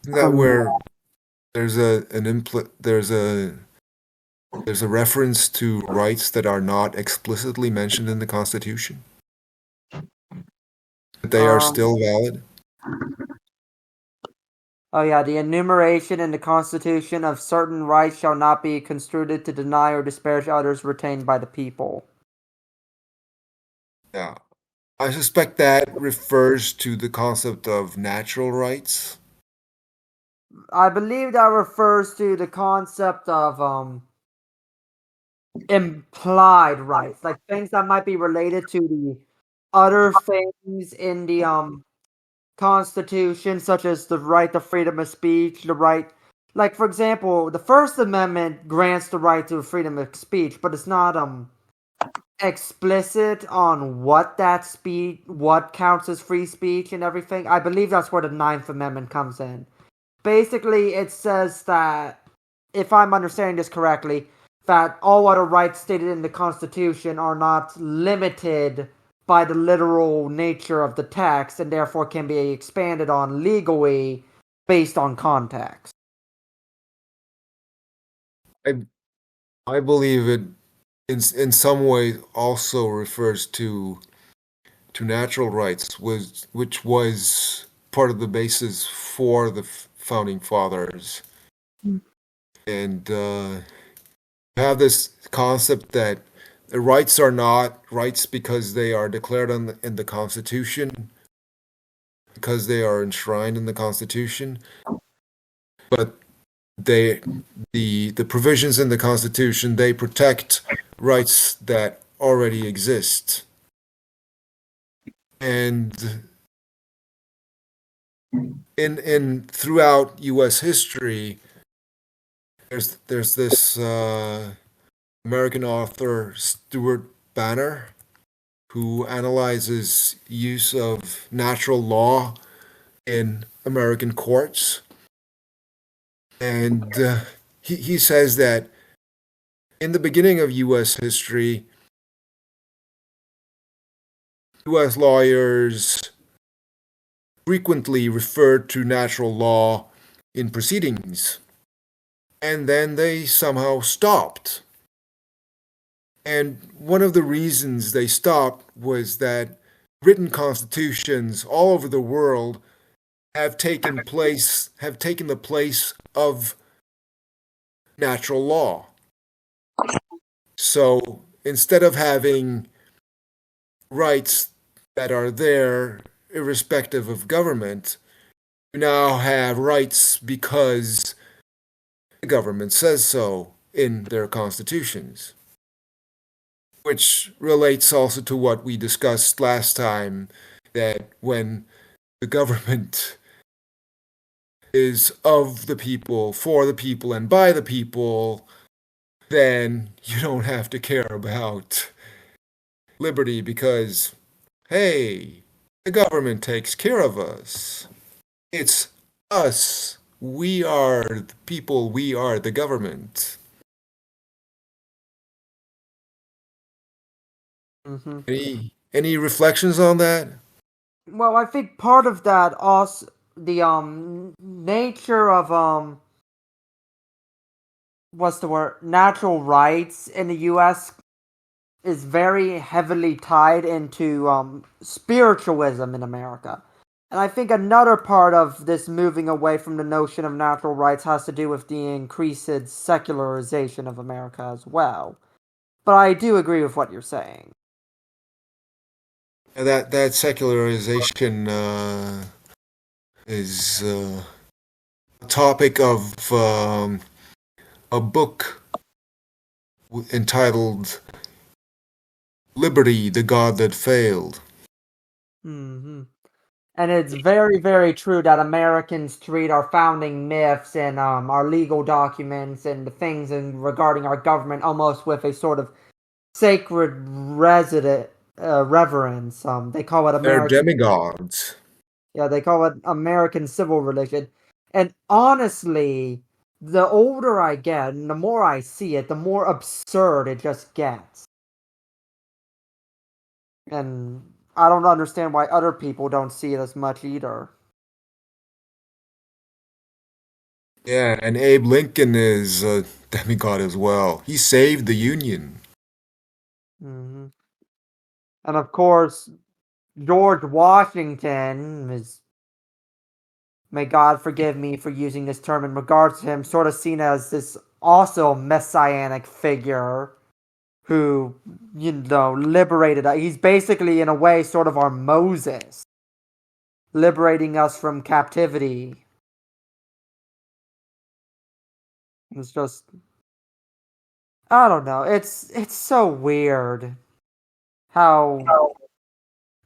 Isn't that where there's a reference to rights that are not explicitly mentioned in the Constitution? But they are still valid? Oh yeah, the enumeration in the Constitution of certain rights shall not be construed to deny or disparage others retained by the people. Yeah. I suspect that refers to the concept of natural rights. I believe that refers to the concept of implied rights, like things that might be related to the other things in the Constitution, such as the right to freedom of speech, the right, like for example, the First Amendment grants the right to freedom of speech, but it's not explicit on what counts as free speech and everything. I believe that's where the Ninth Amendment comes in. Basically, it says that, if I'm understanding this correctly, that all other rights stated in the Constitution are not limited by the literal nature of the text and therefore can be expanded on legally based on context. I I believe it in some way also refers to natural rights, which was part of the basis for the founding fathers. And have this concept that the rights are not rights because they are declared in the Constitution, because they are enshrined in the Constitution, but they the provisions in the Constitution, they protect rights that already exist. And in throughout U.S. history, there's this American author Stuart Banner who analyzes use of natural law in American courts, and he says that in the beginning of U.S. history, U.S. lawyers frequently referred to natural law in proceedings. And then they somehow stopped. And one of the reasons they stopped was that written constitutions all over the world have taken the place of natural law. So instead of having rights that are there irrespective of government, you now have rights because the government says so in their constitutions. Which relates also to what we discussed last time, that when the government is of the people, for the people, and by the people, then you don't have to care about liberty because, hey, the government takes care of us. It's us. We are the people. We are the government. Mm-hmm. Any reflections on that? Well, I think part of that also the nature of what's the word, natural rights in the U.S. is very heavily tied into spiritualism in America. And I think another part of this moving away from the notion of natural rights has to do with the increased secularization of America as well. But I do agree with what you're saying. That secularization is a topic of a book entitled "Liberty, the God That Failed." Mm-hmm. And it's very, very true that Americans treat our founding myths and our legal documents and the things regarding our government almost with a sort of sacred reverence. They call it They're American. demigods. Yeah, they call it American civil religion. And honestly, the older I get and the more I see it, the more absurd it just gets. And I don't understand why other people don't see it as much either. Yeah, and Abe Lincoln is a demigod as well. He saved the Union. Hmm. And of course, George Washington is, may God forgive me for using this term in regards to him, sort of seen as this also messianic figure who, liberated us. He's basically, in a way, sort of our Moses, liberating us from captivity. It's just, I don't know. It's so weird how,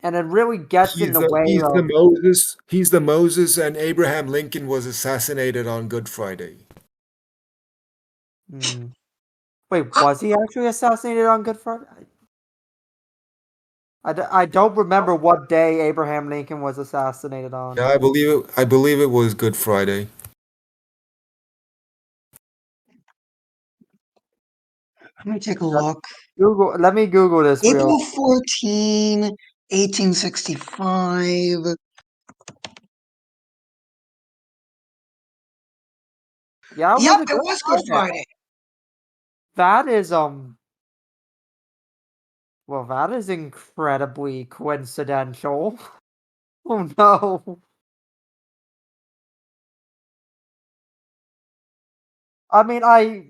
and it really gets in He's the the way he's the of. Moses. He's the Moses, and Abraham Lincoln was assassinated on Good Friday. Hmm. Wait, was he actually assassinated on Good Friday? I don't remember what day Abraham Lincoln was assassinated Yeah, on. I believe it was Good Friday. Let me take a look. Let me Google this real. April 14, 1865. Yeah, it was Yep, a it Good was Good Friday. Friday. That is well, that is incredibly coincidental. Oh no. I mean, I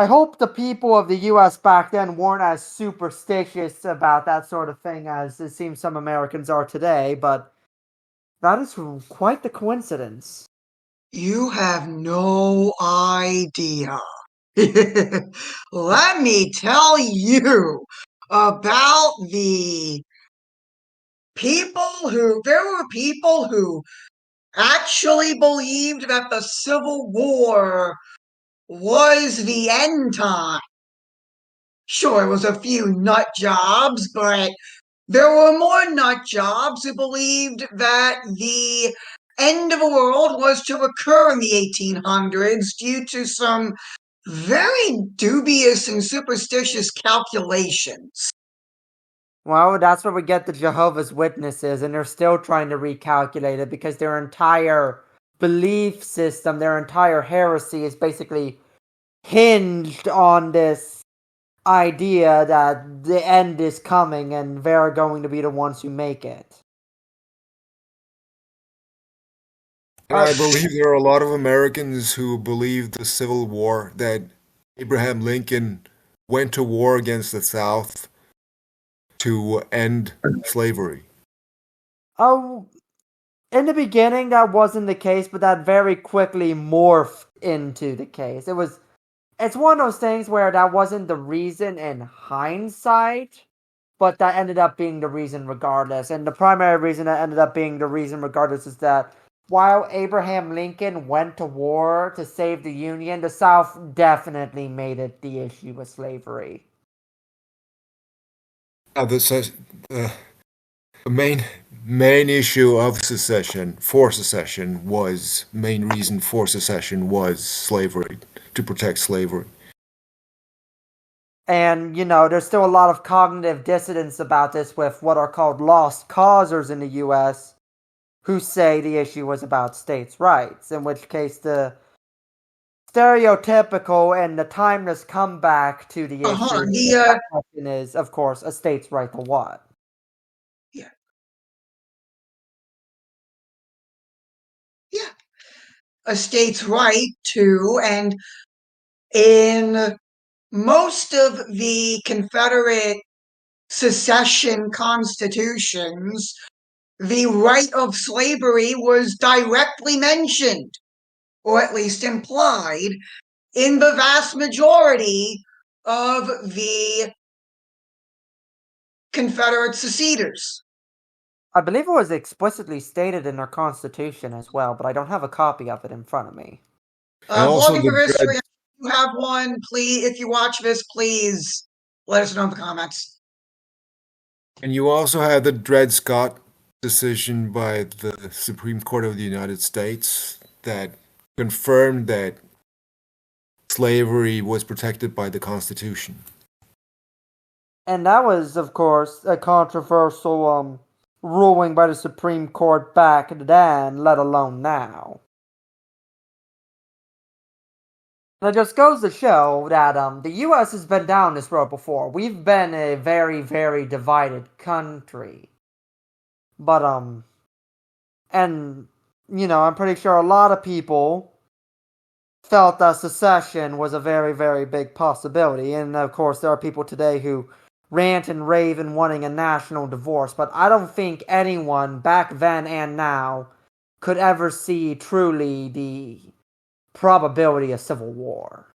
hope the people of the US back then weren't as superstitious about that sort of thing as it seems some Americans are today, but that is quite the coincidence. You have no idea. Let me tell you about there were people who actually believed that the Civil War was the end time. Sure, it was a few nut jobs, but there were more nut jobs who believed that the end of the world was to occur in the 1800s due to some very dubious and superstitious calculations. Well, that's where we get the Jehovah's Witnesses, and they're still trying to recalculate it because their entire belief system, their entire heresy is basically hinged on this idea that the end is coming and they're going to be the ones who make it. And I believe there are a lot of Americans who believe the Civil War, that Abraham Lincoln went to war against the South to end slavery. Oh, in the beginning that wasn't the case, but that very quickly morphed into the case. It's one of those things where that wasn't the reason in hindsight, but that ended up being the reason regardless. And the primary reason that ended up being the reason regardless is that while Abraham Lincoln went to war to save the Union, the South definitely made it the issue with slavery. The main issue of secession, for secession, was main reason for secession was slavery, to protect slavery. And, there's still a lot of cognitive dissonance about this with what are called lost causers in the U.S. who say the issue was about states' rights, in which case the stereotypical and the timeless comeback to the issue is, of course, a state's right to what? Yeah. A state's right to, and in most of the Confederate secession constitutions, the right of slavery was directly mentioned, or at least implied, in the vast majority of the Confederate seceders. I believe it was explicitly stated in their constitution as well, but I don't have a copy of it in front of me. Blogging for history, if you have one, please, if you watch this, please let us know in the comments. And you also have the Dred Scott decision by the Supreme Court of the United States that confirmed that slavery was protected by the Constitution. And that was, of course, a controversial ruling by the Supreme Court back then, let alone now. And it just goes to show that the U.S. has been down this road before. We've been a very, very divided country. But, and, I'm pretty sure a lot of people felt that secession was a very, very big possibility. And, of course, there are people today who rant and rave in wanting a national divorce. But I don't think anyone back then and now could ever see truly the probability of civil war.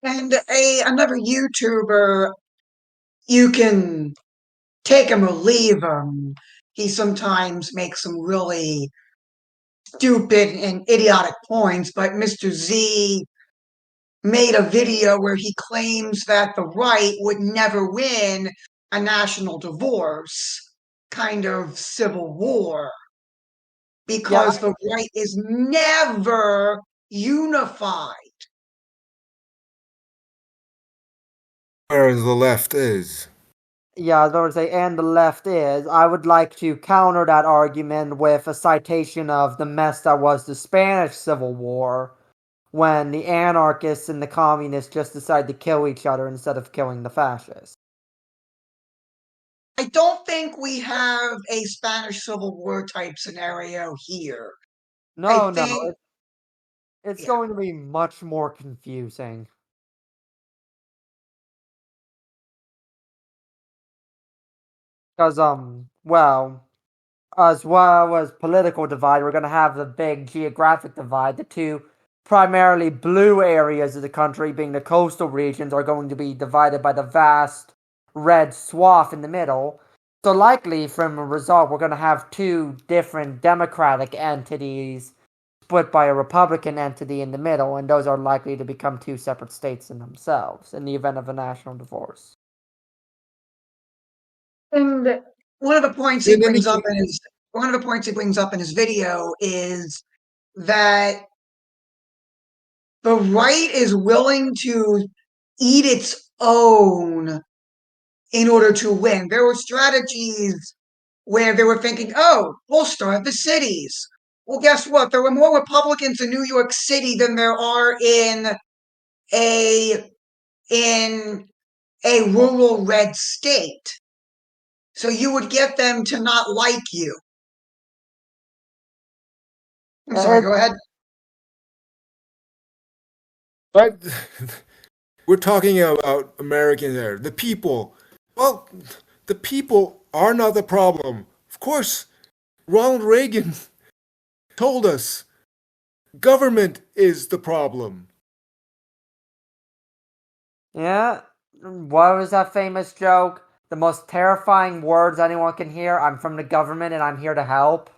And another YouTuber, you can take him or leave him. He sometimes makes some really stupid and idiotic points, but Mr. Z made a video where he claims that the right would never win a national divorce kind of civil war because the right is never unified. Whereas the left is. Yeah, I was going to say, and the left is. I would like to counter that argument with a citation of the mess that was the Spanish Civil War, when the anarchists and the communists just decided to kill each other instead of killing the fascists. I don't think we have a Spanish Civil War type scenario here. No, it's going to be much more confusing. Because, as well as political divide, we're going to have the big geographic divide. The two primarily blue areas of the country, being the coastal regions, are going to be divided by the vast red swath in the middle. So likely, from a result, we're going to have two different democratic entities split by a Republican entity in the middle, and those are likely to become two separate states in themselves in the event of a national divorce. And one of the points he brings up in his video is that the right is willing to eat its own in order to win. There were strategies where they were thinking, oh, we'll start the cities. Well, guess what? There were more Republicans in New York City than there are a in a rural red state. So you would get them to not like you. I'm sorry, It, go ahead. But we're talking about Americans there. The people. Well, the people are not the problem. Of course, Ronald Reagan told us government is the problem. yeah. What was that famous joke? The most terrifying words anyone can hear. I'm from the government and I'm here to help.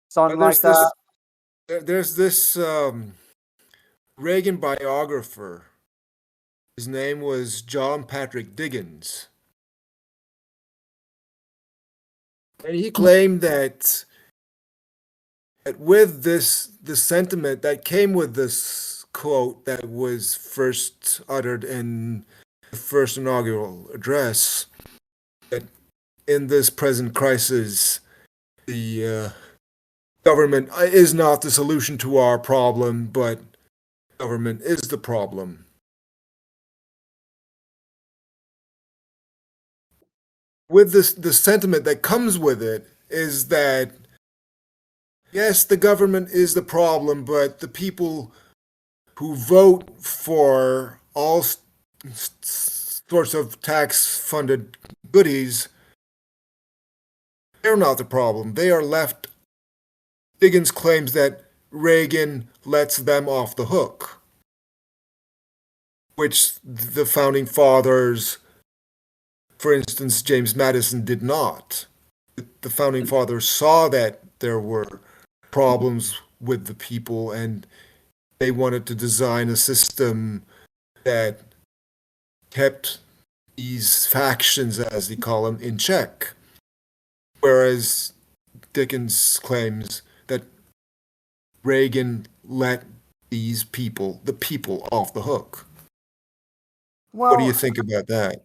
Something like There's that. this Reagan biographer. His name was John Patrick Diggins. And he claimed that with the sentiment that came with this quote that was first uttered in the first inaugural address, that in this present crisis, the government is not the solution to our problem, but government is the problem. With this, the sentiment that comes with it is that yes, the government is the problem, but the people who vote for all sorts of tax-funded goodies, they're not the problem. They are left. Diggins claims that Reagan lets them off the hook, which the founding fathers, for instance, James Madison, did not. The founding fathers saw that there were problems with the people and they wanted to design a system that kept these factions, as they call them, in check. Whereas Dickens claims that Reagan let these people, the people, off the hook. What do you Well, think about that?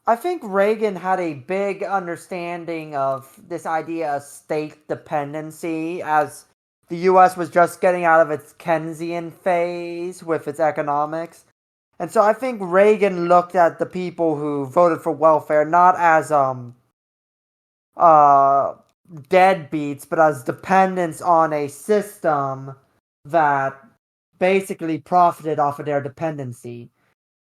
I think Reagan had a big understanding of this idea of state dependency as the US was just getting out of its Keynesian phase with its economics. And so I think Reagan looked at the people who voted for welfare not as uh deadbeats, but as dependents on a system that basically profited off of their dependency.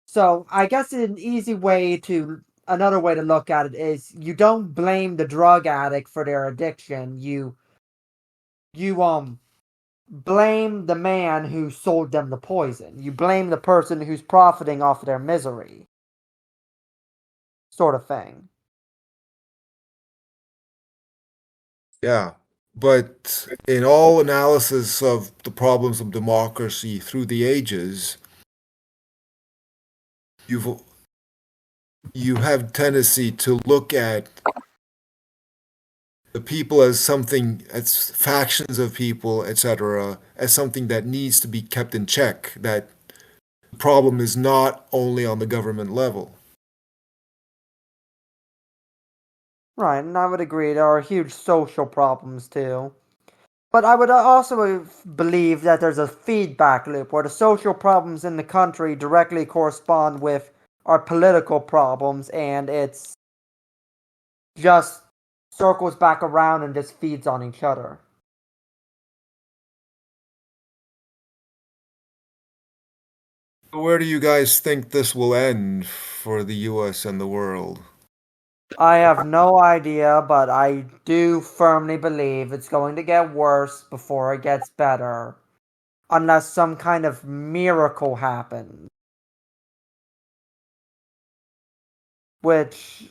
So I guess another way to look at it is you don't blame the drug addict for their addiction. You blame the man who sold them the poison. You blame the person who's profiting off of their misery. Sort of thing. Yeah. But in all analysis of the problems of democracy through the ages, you've you have tendency to look at the people as something, as factions of people, etc., as something that needs to be kept in check. That the problem is not only on the government level. Right, and I would agree there are huge social problems too. But I would also believe that there's a feedback loop where the social problems in the country directly correspond with our political problems, and it's just circles back around and just feeds on each other. Where do you guys think this will end for the US and the world? I have no idea, but I do firmly believe it's going to get worse before it gets better. Unless some kind of miracle happens. Which,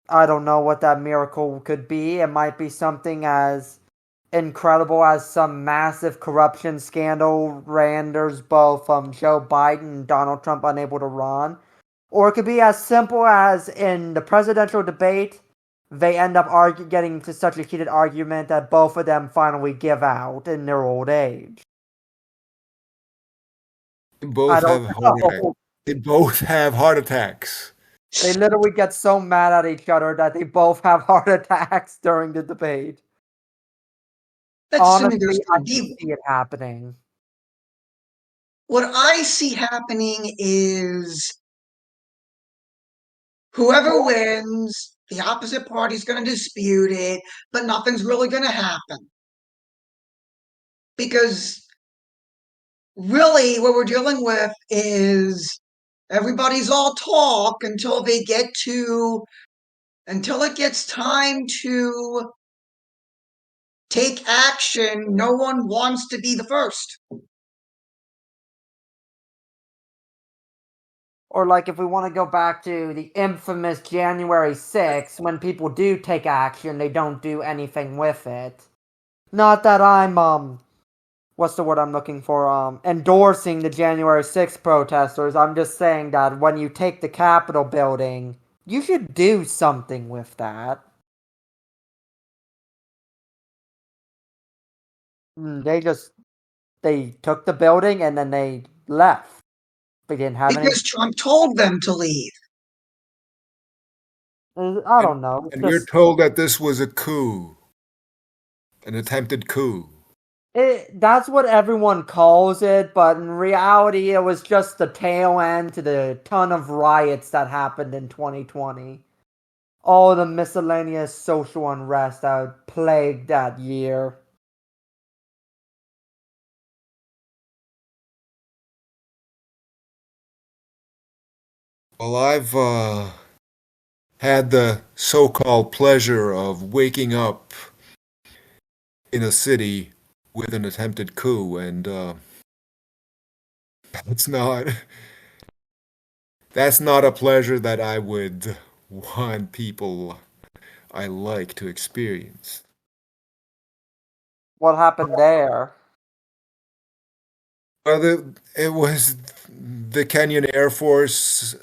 I don't know what that miracle could be. It might be something as incredible as some massive corruption scandal renders both Joe Biden and Donald Trump unable to run. Or it could be as simple as in the presidential debate, they end up getting to such a heated argument that both of them finally give out in their old age. They I both don't have heart attacks. know. They both have heart attacks. They literally get so mad at each other that they both have heart attacks during the debate. That's assuming there's Honestly, I going to can be. see it happening. What I see happening is whoever wins, the opposite party's going to dispute it, but nothing's really going to happen. Because really, what we're dealing with is everybody's all talk until until it gets time to take action. No one wants to be the first. Or like if we want to go back to the infamous January 6th, when people do take action, they don't do anything with it. Not that I'm what's the word I'm looking for? Endorsing the January 6th protesters. I'm just saying that when you take the Capitol building, you should do something with that. They took the building and then they left. They didn't have any. Because Trump told them to leave. I don't know. It's And we're just told that this was a coup, an attempted coup. that's what everyone calls it, but in reality, it was just the tail end to the ton of riots that happened in 2020. All the miscellaneous social unrest that plagued that year. Well, I've had the so-called pleasure of waking up in a city with an attempted coup, and it's not that's not a pleasure that I would want people I like to experience. What happened there? Well, it was the Kenyan Air Force,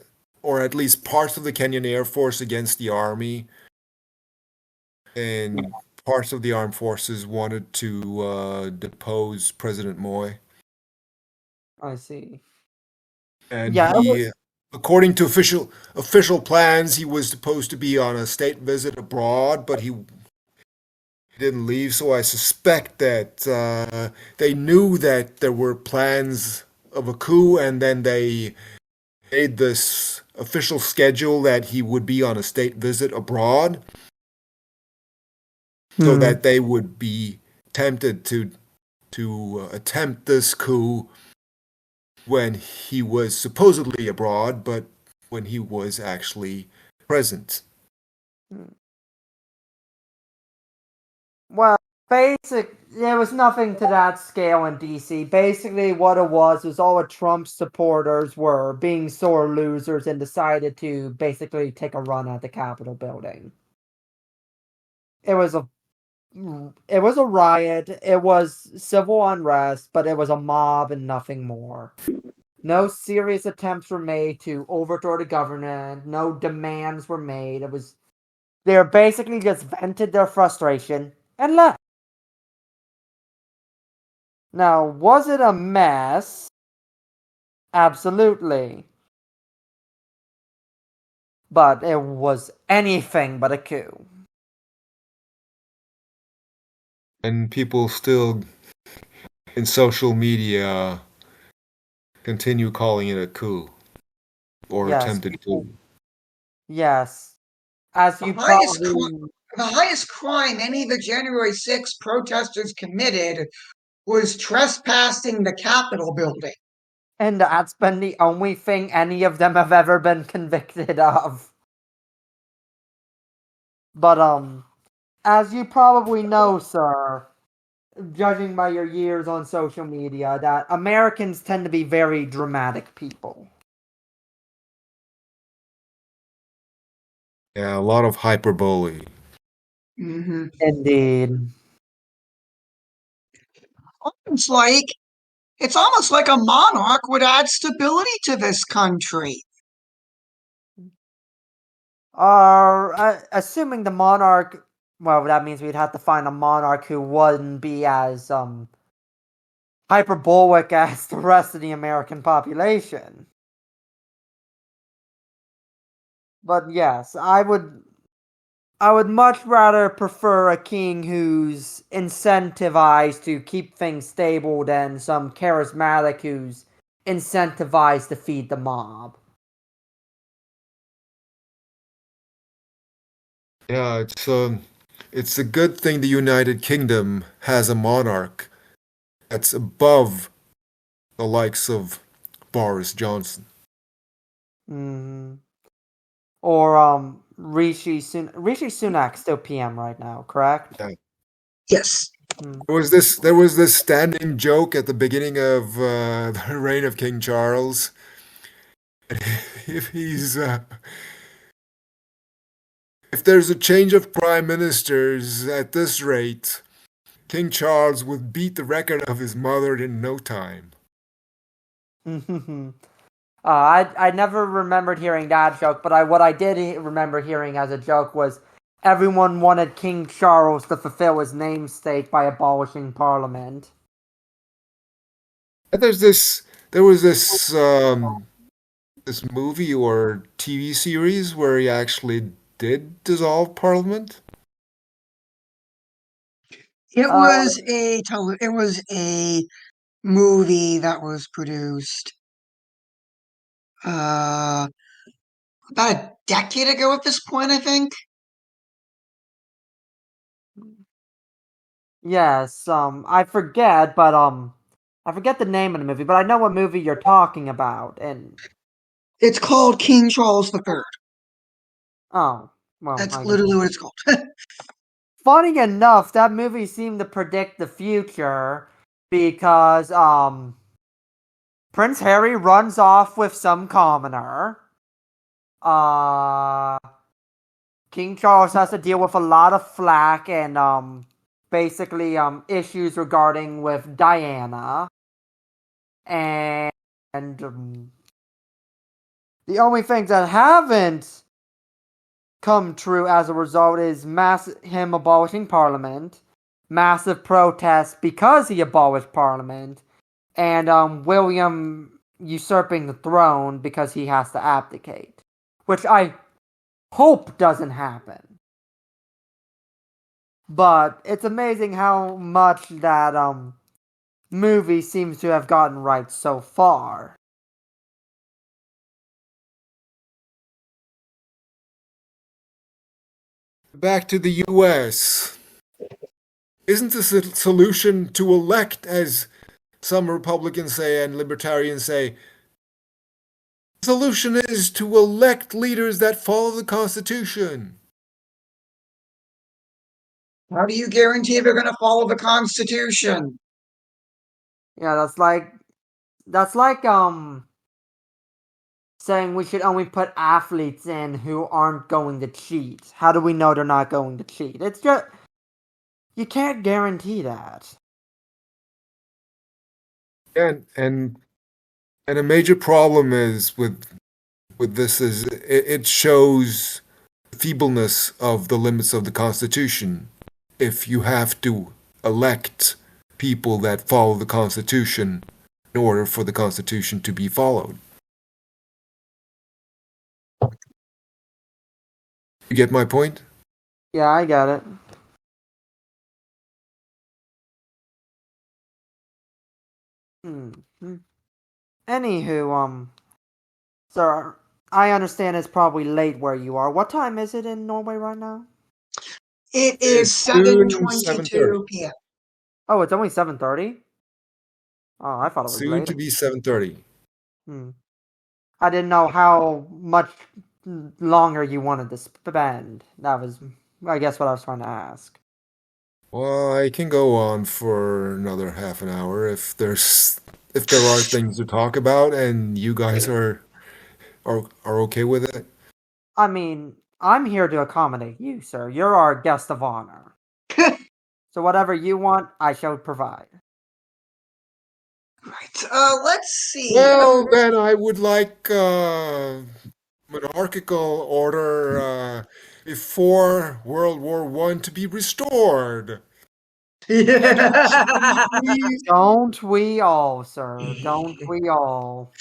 or at least parts of the Kenyan Air Force, against the army, and parts of the armed forces wanted to depose President Moy. I see. And Yeah, it he, was. according to official plans, he was supposed to be on a state visit abroad, but he didn't leave. So I suspect that they knew that there were plans of a coup, and then they made this official schedule that he would be on a state visit abroad, so Hmm. that they would be tempted to attempt this coup when he was supposedly abroad, but when he was actually present. Well, there was nothing to that scale in DC. Basically, what it was all of Trump's supporters were being sore losers and decided to basically take a run at the Capitol building. It was a it was a riot. It was civil unrest, but it was a mob and nothing more. No serious attempts were made to overthrow the government. No demands were made. They were basically just vented their frustration and left. Now, was it a mess? Absolutely. But it was anything but a coup. And people still in social media continue calling it a coup or Yes, attempted coup. yes. As The you highest, probably. the highest crime any of the January 6th protesters committed was trespassing the Capitol building. And that's been the only thing any of them have ever been convicted of. But, as you probably know, sir, judging by your years on social media, that Americans tend to be very dramatic people. Yeah, a lot of hyperbole. Mm-hmm. Indeed. It's almost like a monarch would add stability to this country. Assuming the monarch, well, that means we'd have to find a monarch who wouldn't be as hyperbolic as the rest of the American population. But yes, I would much rather prefer a king who's incentivized to keep things stable than some charismatic who's incentivized to feed the mob. Yeah, it's a good thing the United Kingdom has a monarch that's above the likes of Boris Johnson. Mm. Or Rishi Sunak's still PM right now, correct? Yeah. Yes. Mm. There was this standing joke at the beginning of the reign of King Charles. If he's if there's a change of prime ministers at this rate, King Charles would beat the record of his mother in no time. I never remembered hearing that joke, but what I did remember hearing as a joke was everyone wanted King Charles to fulfill his namesake by abolishing Parliament. And there was this movie or TV series where he actually did dissolve Parliament. Uh, It was a movie that was produced uh about a decade ago at this point, I think. yes, I forget the name of the movie, but I know what movie you're talking about, and It's called King Charles III. oh, well, That's I guess. literally what it's called. Funny enough, that movie seemed to predict the future because Prince Harry runs off with some commoner. Uh King Charles has to deal with a lot of flack and basically issues regarding with Diana. And the only things that haven't come true as a result is him abolishing Parliament, massive protests because he abolished Parliament, and William usurping the throne because he has to abdicate, which I hope doesn't happen. But it's amazing how much that movie seems to have gotten right so far. Back to the US. Isn't the solution to elect, as some Republicans say and libertarians say, the solution is to elect leaders that follow the Constitution? How do you guarantee they're going to follow the Constitution? Yeah, that's like saying we should only put athletes in who aren't going to cheat. How do we know they're not going to cheat? It's just you can't guarantee that. And a major problem is with this is it shows the feebleness of the limits of the Constitution. If you have to elect people that follow the Constitution in order for the Constitution to be followed. You get my point? Yeah, I get it. Hmm. Anywho, sir, I understand it's probably late where you are. What time is it in Norway right now? It is It's soon 7:30. 7:22 p.m. Oh, it's only 7:30. Oh, I thought it was Soon to later. be 7:30. Hmm. I didn't know how much longer you wanted to spend. That was, I guess, what I was trying to ask. Well, I can go on for another half an hour if there are things to talk about and you guys are okay with it. I mean, I'm here to accommodate you, sir. You're our guest of honor. So whatever you want, I shall provide. Right. Let's see. Well, then I would like monarchical order before World War I to be restored. Yeah. Don't we all, sir? Don't we all?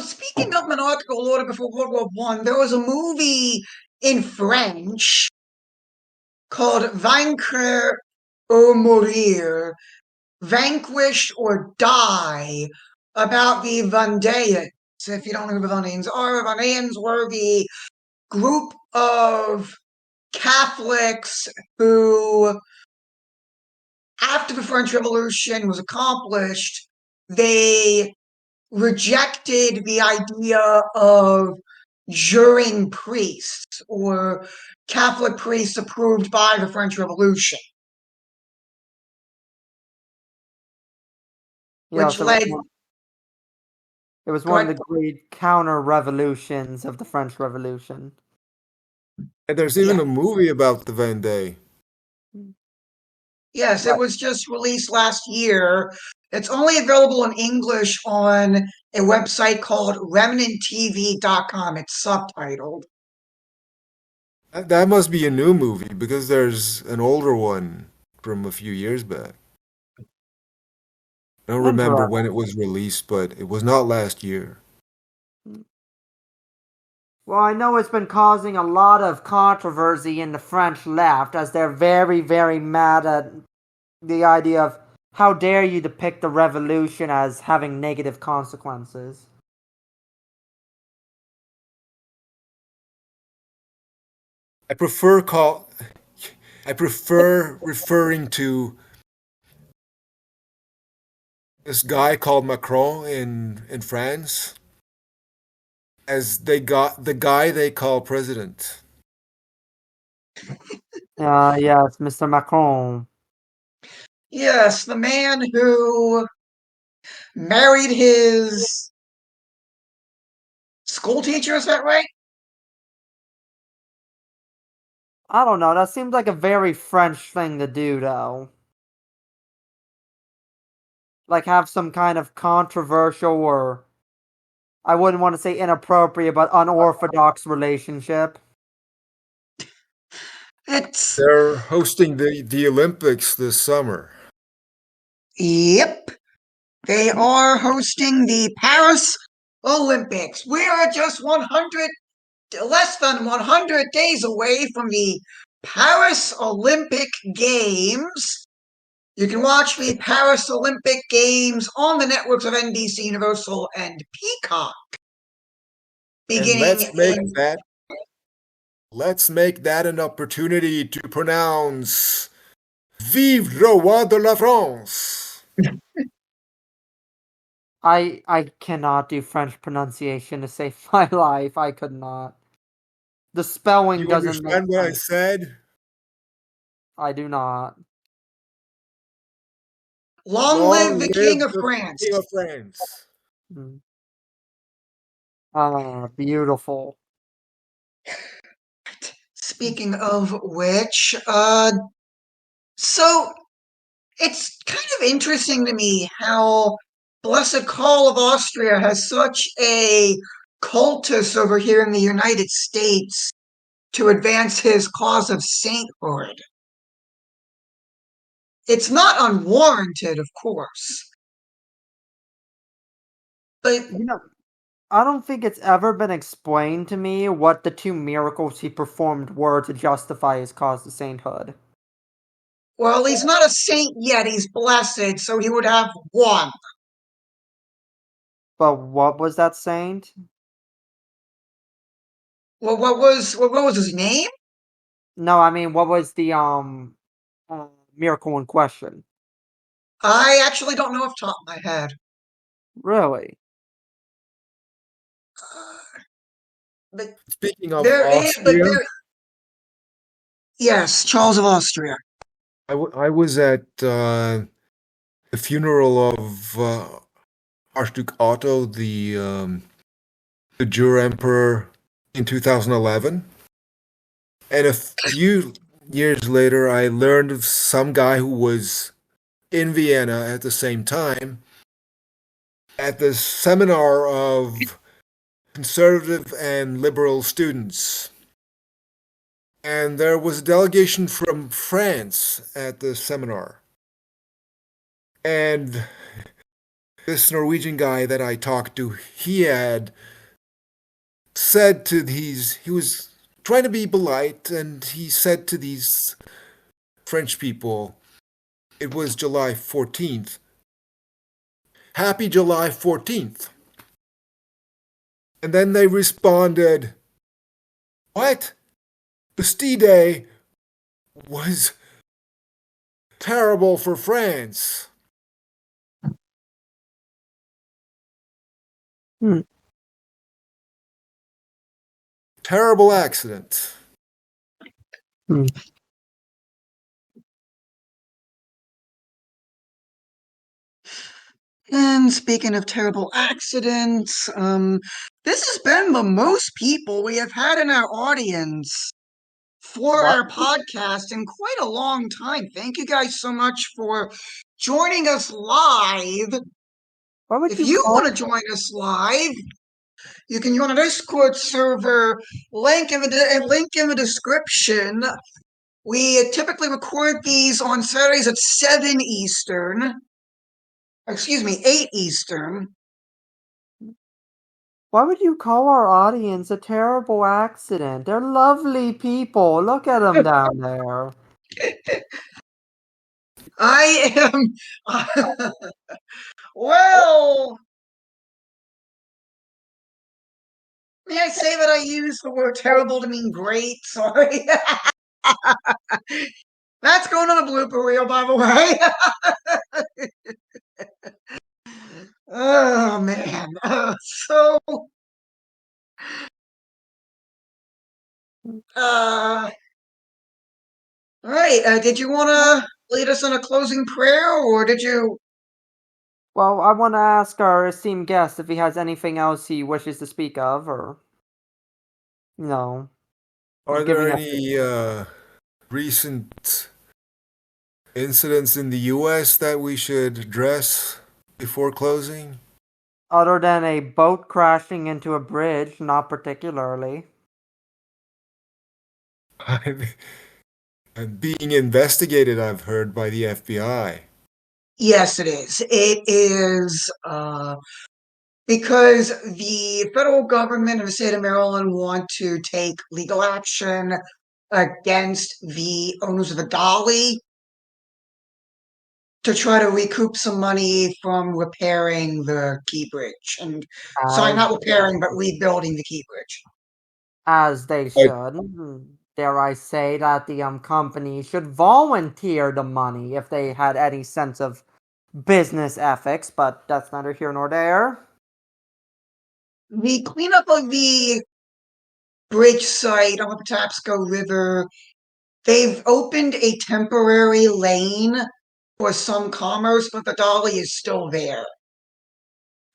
Speaking of monarchical order before World War One, there was a movie in French called Vaincre ou Mourir, Vanquish or Die, about the Vendeans. If you don't know who the Vendeans are, the Vendeans were the group of Catholics who, after the French Revolution was accomplished, they rejected the idea of juring priests or Catholic priests approved by the French Revolution, which Yes, led. it was Go one of ahead. the great counter-revolutions of the French Revolution. And there's Yeah. even a movie about the Vendee. Yes, it Right. was just released last year. It's only available in English on a website called remnanttv.com. It's subtitled. That must be a new movie because there's an older one from a few years back. I don't remember when it was released, but it was not last year. Well, I know it's been causing a lot of controversy in the French left as they're very, very mad at the idea of how dare you depict the revolution as having negative consequences. I prefer call I prefer referring to this guy called Macron in France as the guy they call president. Yes, Mr. Macron. Yes, the man who married his school teacher, is that right? I don't know, that seems like a very French thing to do, though. Like, have some kind of controversial or, I wouldn't want to say inappropriate, but unorthodox relationship. It's, They're hosting the Olympics this summer. yep, they are hosting the Paris Olympics. We are just less than 100 days away from the Paris Olympic Games. You can watch the Paris Olympic Games on the networks of NBC Universal and Peacock And beginning in. let's make that an opportunity to pronounce Vive le roi de la France. I cannot do French pronunciation to save my life. I could not. The spelling You doesn't make understand what I sense. said? I do not. Long live Long the live King of the France. King of France. Mm. Ah, beautiful. Speaking of which, so it's kind of interesting to me how Blessed Karl of Austria has such a cultus over here in the United States to advance his cause of sainthood. It's not unwarranted, of course, but You know, I don't think it's ever been explained to me what the two miracles he performed were to justify his cause to sainthood. well, he's not a saint yet. He's blessed, so he would have one. But what was that saint? Well, what was his name? No, I mean, what was the miracle in question? I actually don't know off the top of my head. Really? But Speaking of there is, but Austria, there, yes, Charles of Austria. I was at the funeral of Archduke Otto, the Jura Emperor, in 2011. And a few years later, I learned of some guy who was in Vienna at the same time at the seminar of conservative and liberal students. and there was a delegation from France at the seminar. And this Norwegian guy that I talked to, he had said to these, he was trying to be polite, and he said to these French people, it was July 14th. Happy July 14th. And then they responded, what? Bastille Day was terrible for France. Hmm. Terrible accident. Hmm. And speaking of terrible accidents, this has been the most people we have had in our audience for What? our podcast in quite a long time. Thank you guys so much for joining us live. What would If you you call? want to join us live, you can join a Discord server. Link in the description. We typically record these on Saturdays at 7 Eastern. Excuse me, 8 Eastern. Why would you call our audience a terrible accident? They're lovely people. Look at them down there. I am. Well, may I say that I use the word terrible to mean great? Sorry. That's going on a blooper reel, by the way. Oh, man. So, all right. Did you want to lead us in a closing prayer, or did you? Well, I want to ask our esteemed guest if he has anything else he wishes to speak of, or no. Are Just there giving us any recent incidents in the US that we should address before closing? other than a boat crashing into a bridge, not particularly. I'm being investigated, I've heard, by the FBI. Yes, it is. It is because the federal government of the state of Maryland want to take legal action against the owners of the dolly to try to recoup some money from repairing the key bridge. And sorry, As not repairing, but rebuilding the key bridge. as they I, should. Dare I say that the company should volunteer the money if they had any sense of business ethics, but that's neither here nor there. The cleanup of the bridge site on the Patapsco River, they've opened a temporary lane for some commerce, but the dolly is still there.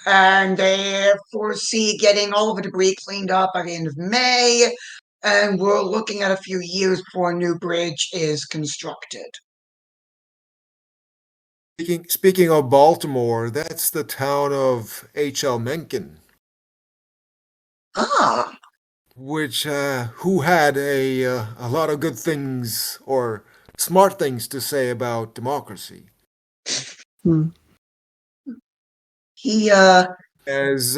And they foresee getting all of the debris cleaned up by the end of May, and we're looking at a few years before a new bridge is constructed. speaking of Baltimore, that's the town of H.L. Mencken, Ah, which who had a lot of good things or smart things to say about democracy. Hmm. he, As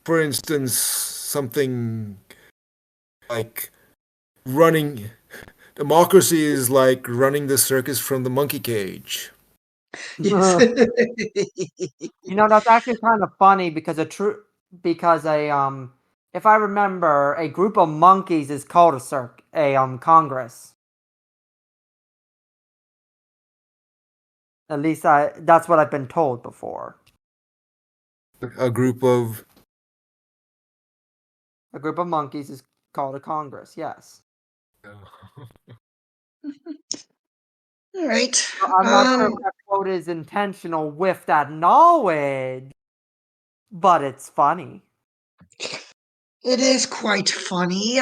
for instance, something like running democracy is like running the circus from the monkey cage. yes. That's actually kind of funny because if I remember, a group of monkeys is called a congress. At least that's what I've been told before. A group of A group of monkeys is called a congress. Yes. All right. I'm not sure if that quote is intentional with that knowledge, but it's funny. It is quite funny.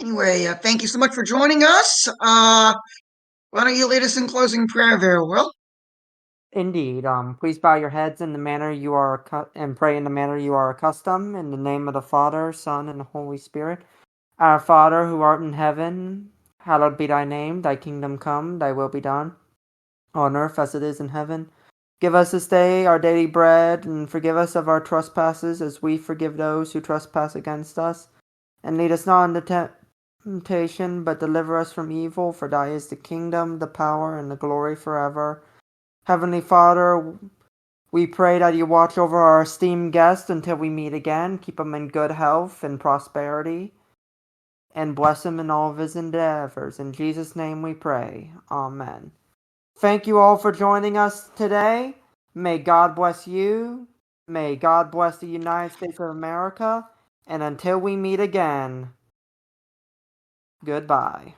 Anyway, thank you so much for joining us. Why don't you lead us in closing prayer there, Will? Indeed. Please bow your heads in the manner you are and pray in the manner you are accustomed. In the name of the Father, Son, and the Holy Spirit. Our Father, who art in heaven, hallowed be thy name. Thy kingdom come. Thy will be done, on earth as it is in heaven. Give us this day our daily bread, and forgive us of our trespasses, as we forgive those who trespass against us. And lead us not into temptation, but deliver us from evil. For thy is the kingdom, the power, and the glory forever. Heavenly Father, we pray that you watch over our esteemed guests until we meet again. Keep him in good health and prosperity, and bless him in all of his endeavors. In Jesus' name we pray. Amen. Thank you all for joining us today. May God bless you. May God bless the United States of America. And until we meet again, goodbye.